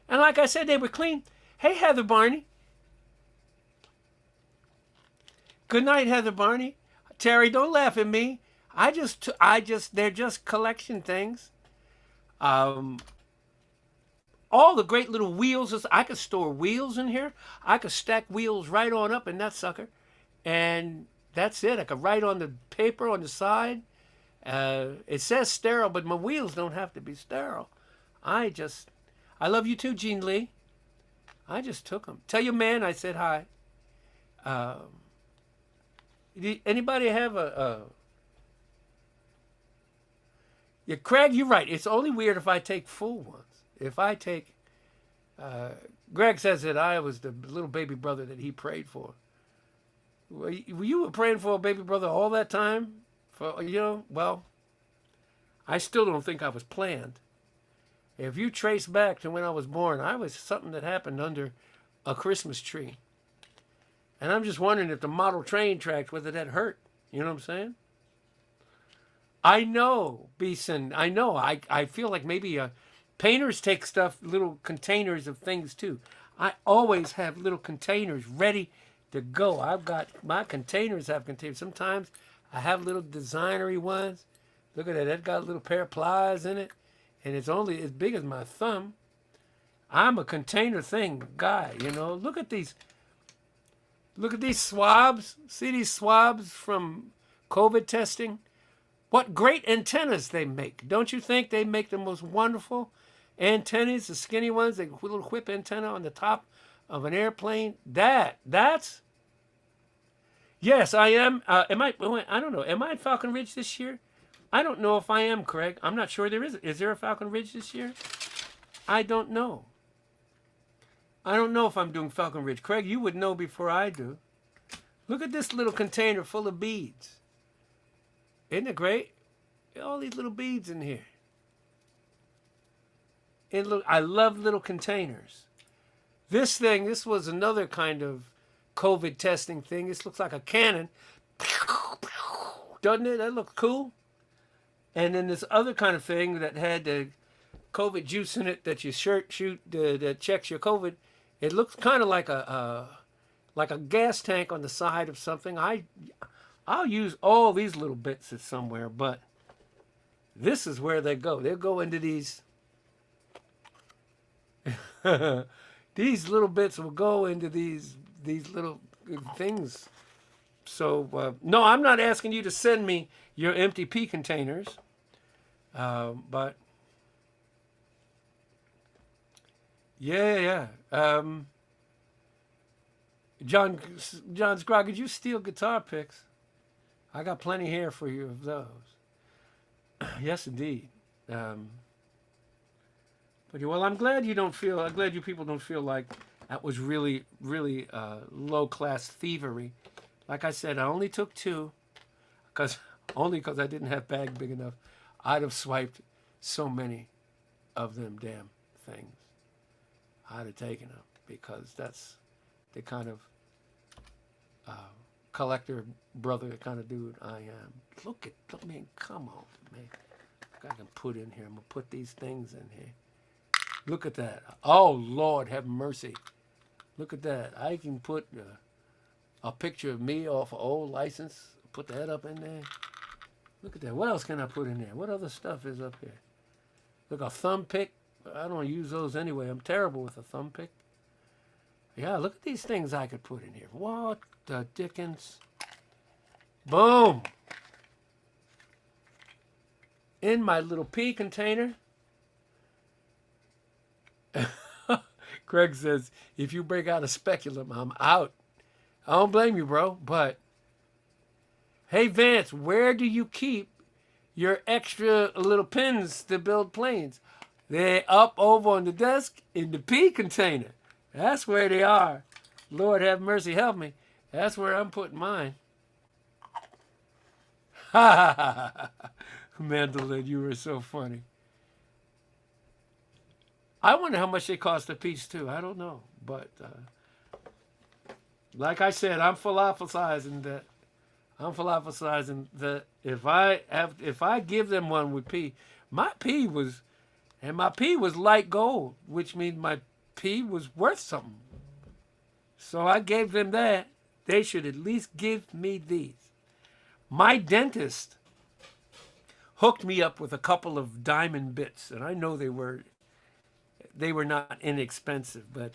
And like I said, they were clean. Hey, Heather Barney. Good night, Heather Barney. Terry, don't laugh at me. They're just collection things. All the great little wheels. I could store wheels in here. I could stack wheels right on up in that sucker. And that's it. I could write on the paper on the side. It says sterile, but my wheels don't have to be sterile. I love you too, Jean Lee. I just took them. Tell your man I said hi. Anybody have yeah, Craig, you're right. It's only weird if I take full ones. if I take, Greg says that I was the little baby brother that he prayed for. Well, you were praying for a baby brother all that time? Well, I still don't think I was planned. If you trace back to when I was born, I was something that happened under a Christmas tree. And I'm just wondering if the model train tracks, whether that hurt. You know what I'm saying? I know, Beeson. I know. I feel like maybe painters take stuff, little containers of things too. I always have little containers ready to go. I've got, my containers have containers. Sometimes I have little designery ones. Look at that. That got a little pair of pliers in it. And it's only as big as my thumb. I'm a container thing guy, you know. Look at these swabs. See these swabs from COVID testing? What great antennas they make. Don't you think they make the most wonderful antennas, the skinny ones, the little whip antenna on the top of an airplane? That's... Yes, I am. I don't know. Am I at Falcon Ridge this year? I don't know if I am, Craig. I'm not sure there is. Is there a Falcon Ridge this year? I don't know. I don't know if I'm doing Falcon Ridge. Craig, you would know before I do. Look at this little container full of beads. Isn't it great? All these little beads in here. And look, I love little containers. This was another kind of COVID testing thing. This looks like a cannon. Doesn't it? That looks cool. And then this other kind of thing that had the COVID juice in it that you shoot that checks your COVID. It looks kind of like a gas tank on the side of something. I'll use all these little bits at somewhere, but this is where they go. They'll go into these. These little bits will go into these little things. So no, I'm not asking you to send me your empty pea containers, but yeah. John Scrogg, could you steal guitar picks? I got plenty here for you of those. Yes, indeed. But well, I'm glad you people don't feel like that was really, really low class thievery. Like I said, I only took 2, because I didn't have bag big enough. I'd have swiped so many of them damn things. I'd have taken them, because that's the kind of collector brother kind of dude I am. Look, man, come on, man. I can put in here. I'm gonna put these things in here. Look at that. Oh Lord, have mercy. Look at that. I can put a picture of me off an old license. Put that up in there. Look at that. What else can I put in there? What other stuff is up here? Look, a thumb pick. I don't use those anyway. I'm terrible with a thumb pick. Yeah, look at these things I could put in here. What the dickens? Boom. In my little pea container. Craig says, if you break out a speculum, I'm out. I don't blame you, bro, but hey, Vance, where do you keep your extra little pins to build planes? They're up over on the desk in the pea container. That's where they are. Lord have mercy, help me. That's where I'm putting mine. Ha ha ha ha. Mandolin, you were so funny. I wonder how much they cost a piece too. I don't know, but like I said, I'm philosophizing that. If I give them one with pea, my pea was light gold, which means my pea was worth something. So I gave them that. They should at least give me these. My dentist hooked me up with a couple of diamond bits, and I know they were not inexpensive, but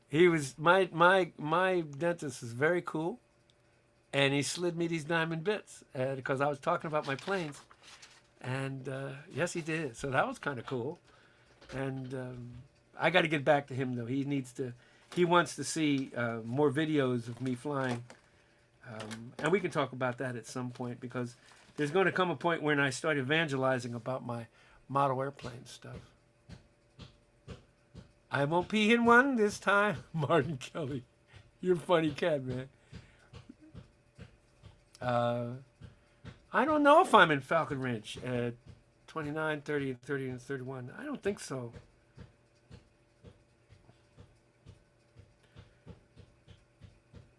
he was my dentist is very cool, and he slid me these diamond bits because I was talking about my planes, and yes, he did. So that was kind of cool, and I got to get back to him though. He wants to see more videos of me flying, and we can talk about that at some point, because there's going to come a point when I start evangelizing about my model airplane stuff. I won't pee in one this time. Martin Kelly. You're a funny cat, man. I don't know if I'm in Falcon Ridge at 29, 30, 30, and 31. I don't think so.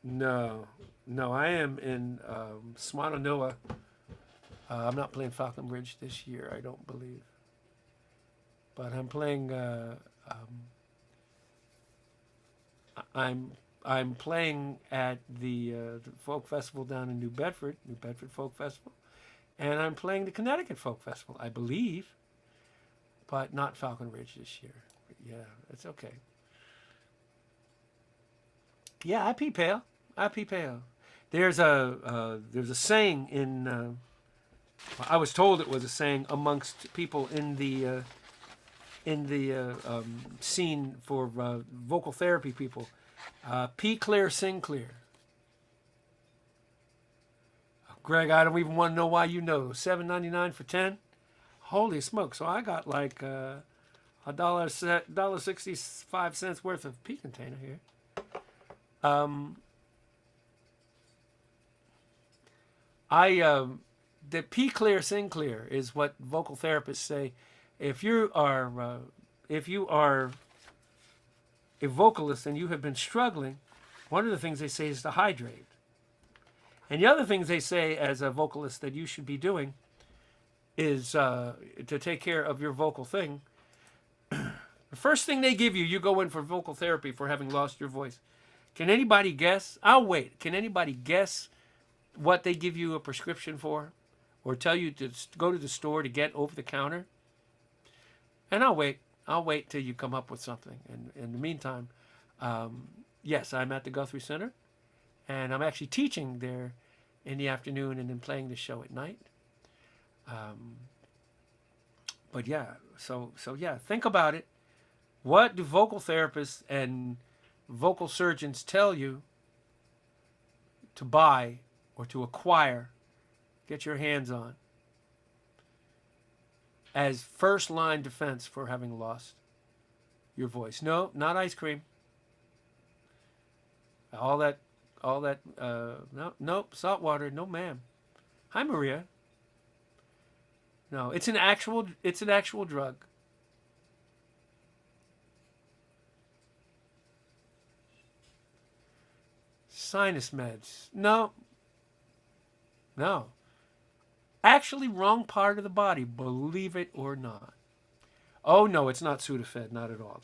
No. No, I am in Swannanoa. I'm not playing Falcon Ridge this year, I don't believe. But I'm playing. I'm playing at the folk festival down in New Bedford Folk Festival, and I'm playing the Connecticut Folk Festival, I believe, but not Falcon Ridge this year. But yeah, it's okay. Yeah, I pee pale. I pee pale. There's a saying in. I was told it was a saying amongst people in the scene for vocal therapy people. Pee clear, sing clear. Greg, I don't even want to know why you know. $7.99 for 10. Holy smoke! So I got like $1.65 worth of pee container here. The pee clear, sing clear is what vocal therapists say. If you are a vocalist and you have been struggling, one of the things they say is to hydrate. And the other things they say as a vocalist that you should be doing is to take care of your vocal thing. The first thing they give you, you go in for vocal therapy for having lost your voice. Can anybody guess? I'll wait. Can anybody guess what they give you a prescription for? Or tell you to go to the store to get over the counter? And I'll wait. I'll wait till you come up with something. And in the meantime, yes, I'm at the Guthrie Center. And I'm actually teaching there in the afternoon and then playing the show at night. But yeah, so yeah, think about it. What do vocal therapists and vocal surgeons tell you to buy or to acquire, get your hands on, as first line defense for having lost your voice? No, not ice cream. All that, no, nope, salt water, no ma'am. Hi, Maria. No, it's an actual drug. Sinus meds. No. Actually, wrong part of the body, believe it or not. Oh no, it's not Sudafed, not at all.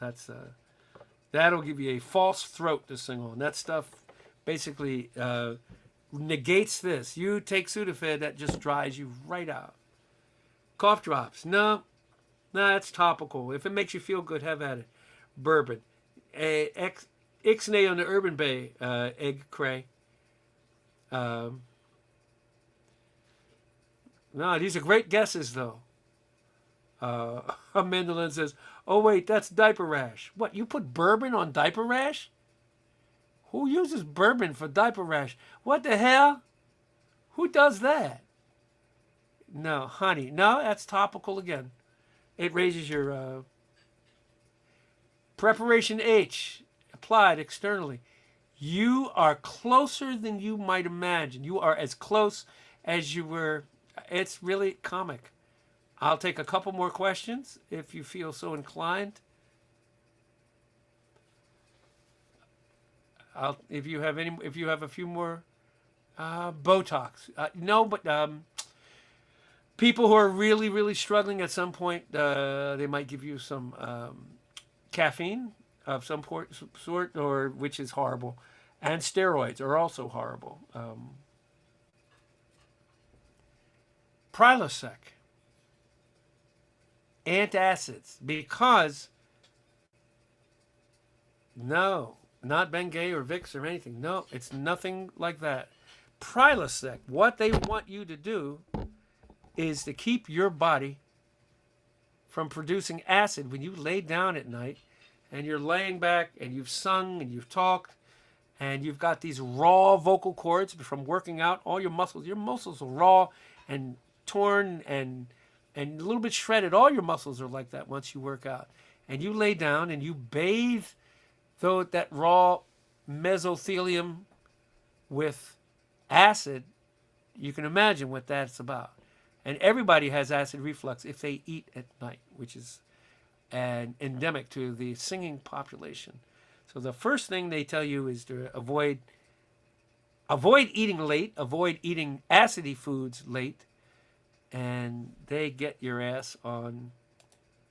That'll give you a false throat to sing on. That stuff basically negates this. You take Sudafed, that just dries you right out. Cough drops. No, that's topical. If it makes you feel good, have at it. Bourbon. Ixnay on the Urban Bay egg cray. No, these are great guesses, though. Amanda Lynn says, oh, wait, that's diaper rash. What, you put bourbon on diaper rash? Who uses bourbon for diaper rash? What the hell? Who does that? No, honey. No, that's topical again. It raises your preparation H applied externally. You are closer than you might imagine. You are as close as you were. It's really comic. I'll take a couple more questions if you feel so inclined. If you have a few more Botox. No, but people who are really, really struggling at some point, they might give you some caffeine of some sort, or which is horrible, and steroids are also horrible. Prilosec, antacids, because no, not Bengay or Vicks or anything. No, it's nothing like that. Prilosec, what they want you to do is to keep your body from producing acid when you lay down at night and you're laying back and you've sung and you've talked and you've got these raw vocal cords from working out. All your muscles are raw and torn and a little bit shredded. All your muscles are like that once you work out. and you lay down and you bathe that raw mesothelium with acid, you can imagine what that's about. And everybody has acid reflux if they eat at night, which is an endemic to the singing population. So the first thing they tell you is to avoid eating late, avoid eating acidy foods late, and they get your ass on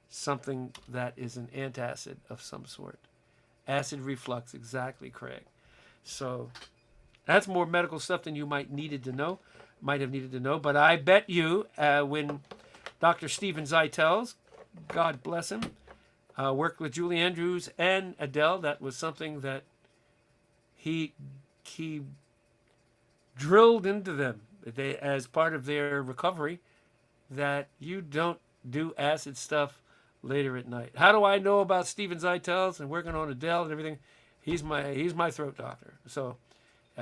something that is an antacid of some sort. Acid reflux, exactly, Craig. So that's more medical stuff than you might have needed to know. But I bet you when Dr. Stephen Zeitels, God bless him, worked with Julie Andrews and Adele, that was something that he drilled into them as part of their recovery, that you don't do acid stuff later at night. How do I know about Stephen Zeitels and working on Adele and everything? He's my throat doctor. So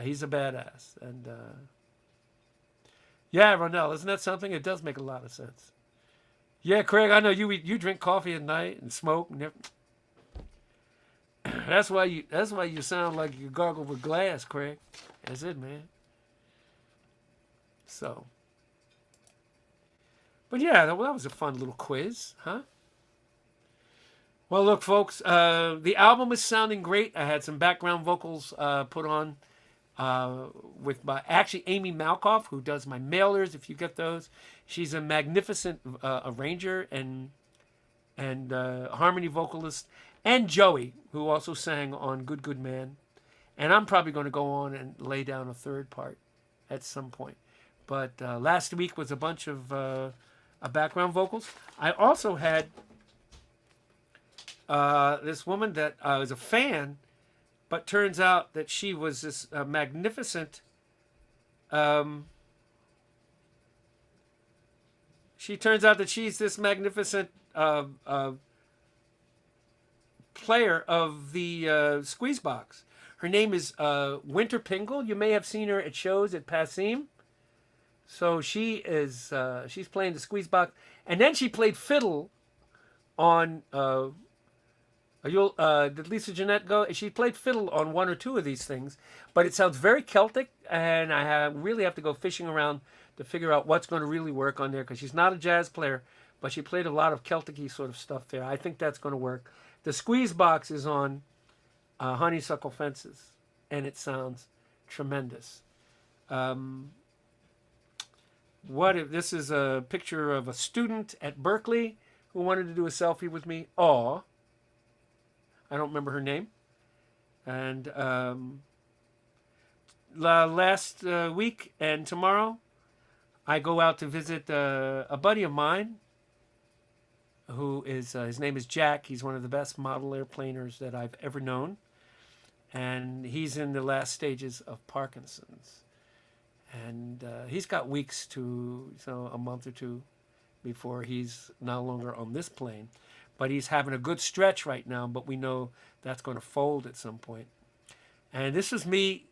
he's a badass. And yeah, Ronell, isn't that something? It does make a lot of sense. Yeah, Craig, I know you drink coffee at night and smoke. And that's why you sound like you gargle with glass, Craig. That's it, man. So, but yeah, that was a fun little quiz, huh? Well, look, folks, the album is sounding great. I had some background vocals put on with actually Amy Malkoff, who does my mailers, if you get those. She's a magnificent arranger and harmony vocalist. And Joey, who also sang on Good Good Man. And I'm probably going to go on and lay down a third part at some point. But last week was a bunch of background vocals. I also had this woman that I was a fan, but turns out that she was this magnificent. She turns out that she's this magnificent player of the squeeze box. Her name is Winter Pingle. You may have seen her at shows at Passim. So she is she's playing the squeeze box, and then she played fiddle on. Did Lisa Jeanette go? She played fiddle on one or two of these things, but it sounds very Celtic, and I really have to go fishing around to figure out what's going to really work on there, because she's not a jazz player, but she played a lot of Celtic-y sort of stuff there. I think that's going to work. The squeeze box is on honeysuckle fences, and it sounds tremendous. What if this is a picture of a student at Berkeley who wanted to do a selfie with me? Aw. I don't remember her name. And last week and tomorrow, I go out to visit a buddy of mine who is, his name is Jack. He's one of the best model airplaners that I've ever known. And he's in the last stages of Parkinson's. And he's got weeks to, a month or two before he's no longer on this plane. But he's having a good stretch right now, but we know that's going to fold at some point. And this is me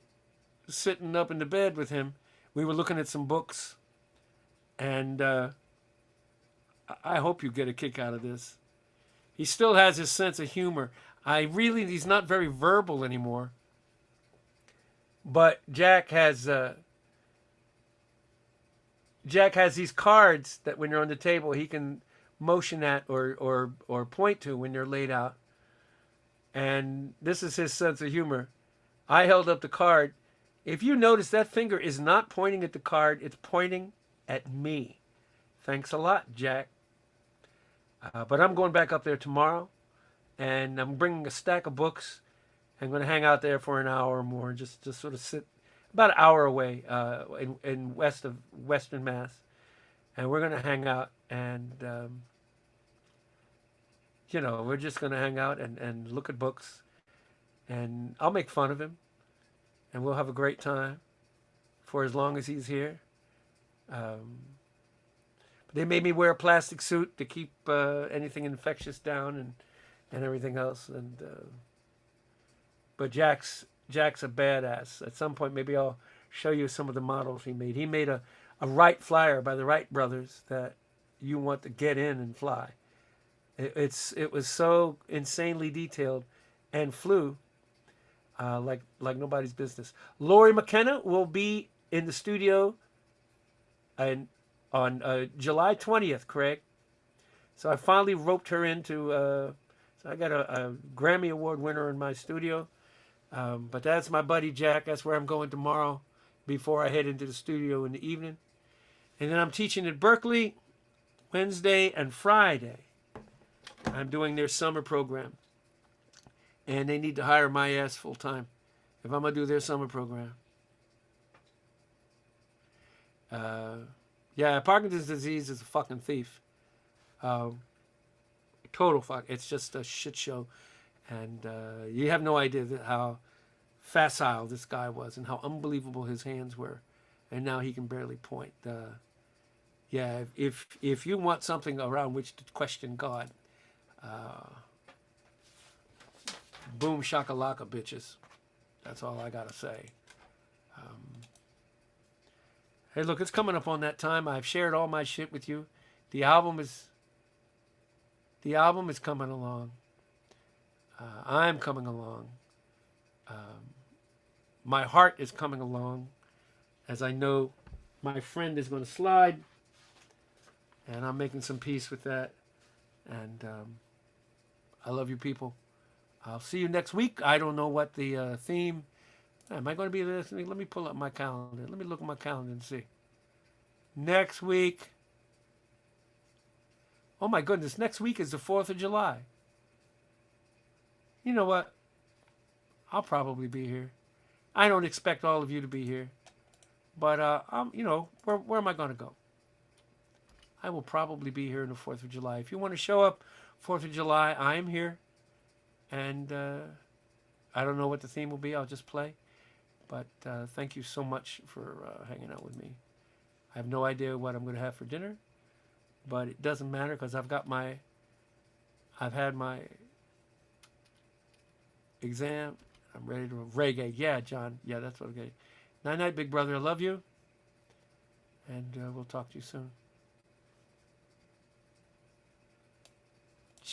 sitting up in the bed with him. We were looking at some books, and I hope you get a kick out of this. He still has his sense of humor. He's not very verbal anymore. But Jack has these cards that when you're on the table, he can motion at or point to when they're laid out. And this is his sense of humor. I held up the card. If you notice, that finger is not pointing at the card, it's pointing at me. Thanks a lot, Jack. But I'm going back up there tomorrow, and I'm bringing a stack of books. I'm going to hang out there for an hour or more, just sort of sit about an hour away in west of Western Mass. And we're going to hang out, and we're just going to hang out and look at books, and I'll make fun of him, and we'll have a great time for as long as he's here. But they made me wear a plastic suit to keep anything infectious down and everything else. And but Jack's a badass. At some point, maybe I'll show you some of the models he made. He made a Wright Flyer by the Wright brothers that you want to get in and fly. It was so insanely detailed, and flew like nobody's business. Lori McKenna will be in the studio and on July 20th, Craig. So I finally roped her into. So I got a Grammy Award winner in my studio. But that's my buddy Jack. That's where I'm going tomorrow before I head into the studio in the evening. And then I'm teaching at Berkeley Wednesday and Friday. I'm doing their summer program. And they need to hire my ass full time if I'm going to do their summer program. Yeah, Parkinson's disease is a fucking thief. Total fuck. It's just a shit show. And you have no idea how facile this guy was and how unbelievable his hands were. And now he can barely point. Yeah, if you want something around which to question God, boom shakalaka, bitches. That's all I gotta say. Hey, look, it's coming up on that time. I've shared all my shit with you. The album is coming along. I'm coming along. My heart is coming along, as I know my friend is going to slide, and I'm making some peace with that. And I love you people. I'll see you next week. I don't know what the theme. Am I going to be there? Let me pull up my calendar. Let me look at my calendar and see. Next week. Oh my goodness, next week is the 4th of July. You know what? I'll probably be here. I don't expect all of you to be here. But, where am I going to go? I will probably be here on the 4th of July. If you want to show up 4th of July, I am here. And I don't know what the theme will be. I'll just play. But thank you so much for hanging out with me. I have no idea what I'm going to have for dinner. But it doesn't matter because I've had my exam. I'm ready to reggae. Yeah, John. Yeah, that's what I'm getting. Night, night, big brother. I love you. And we'll talk to you soon.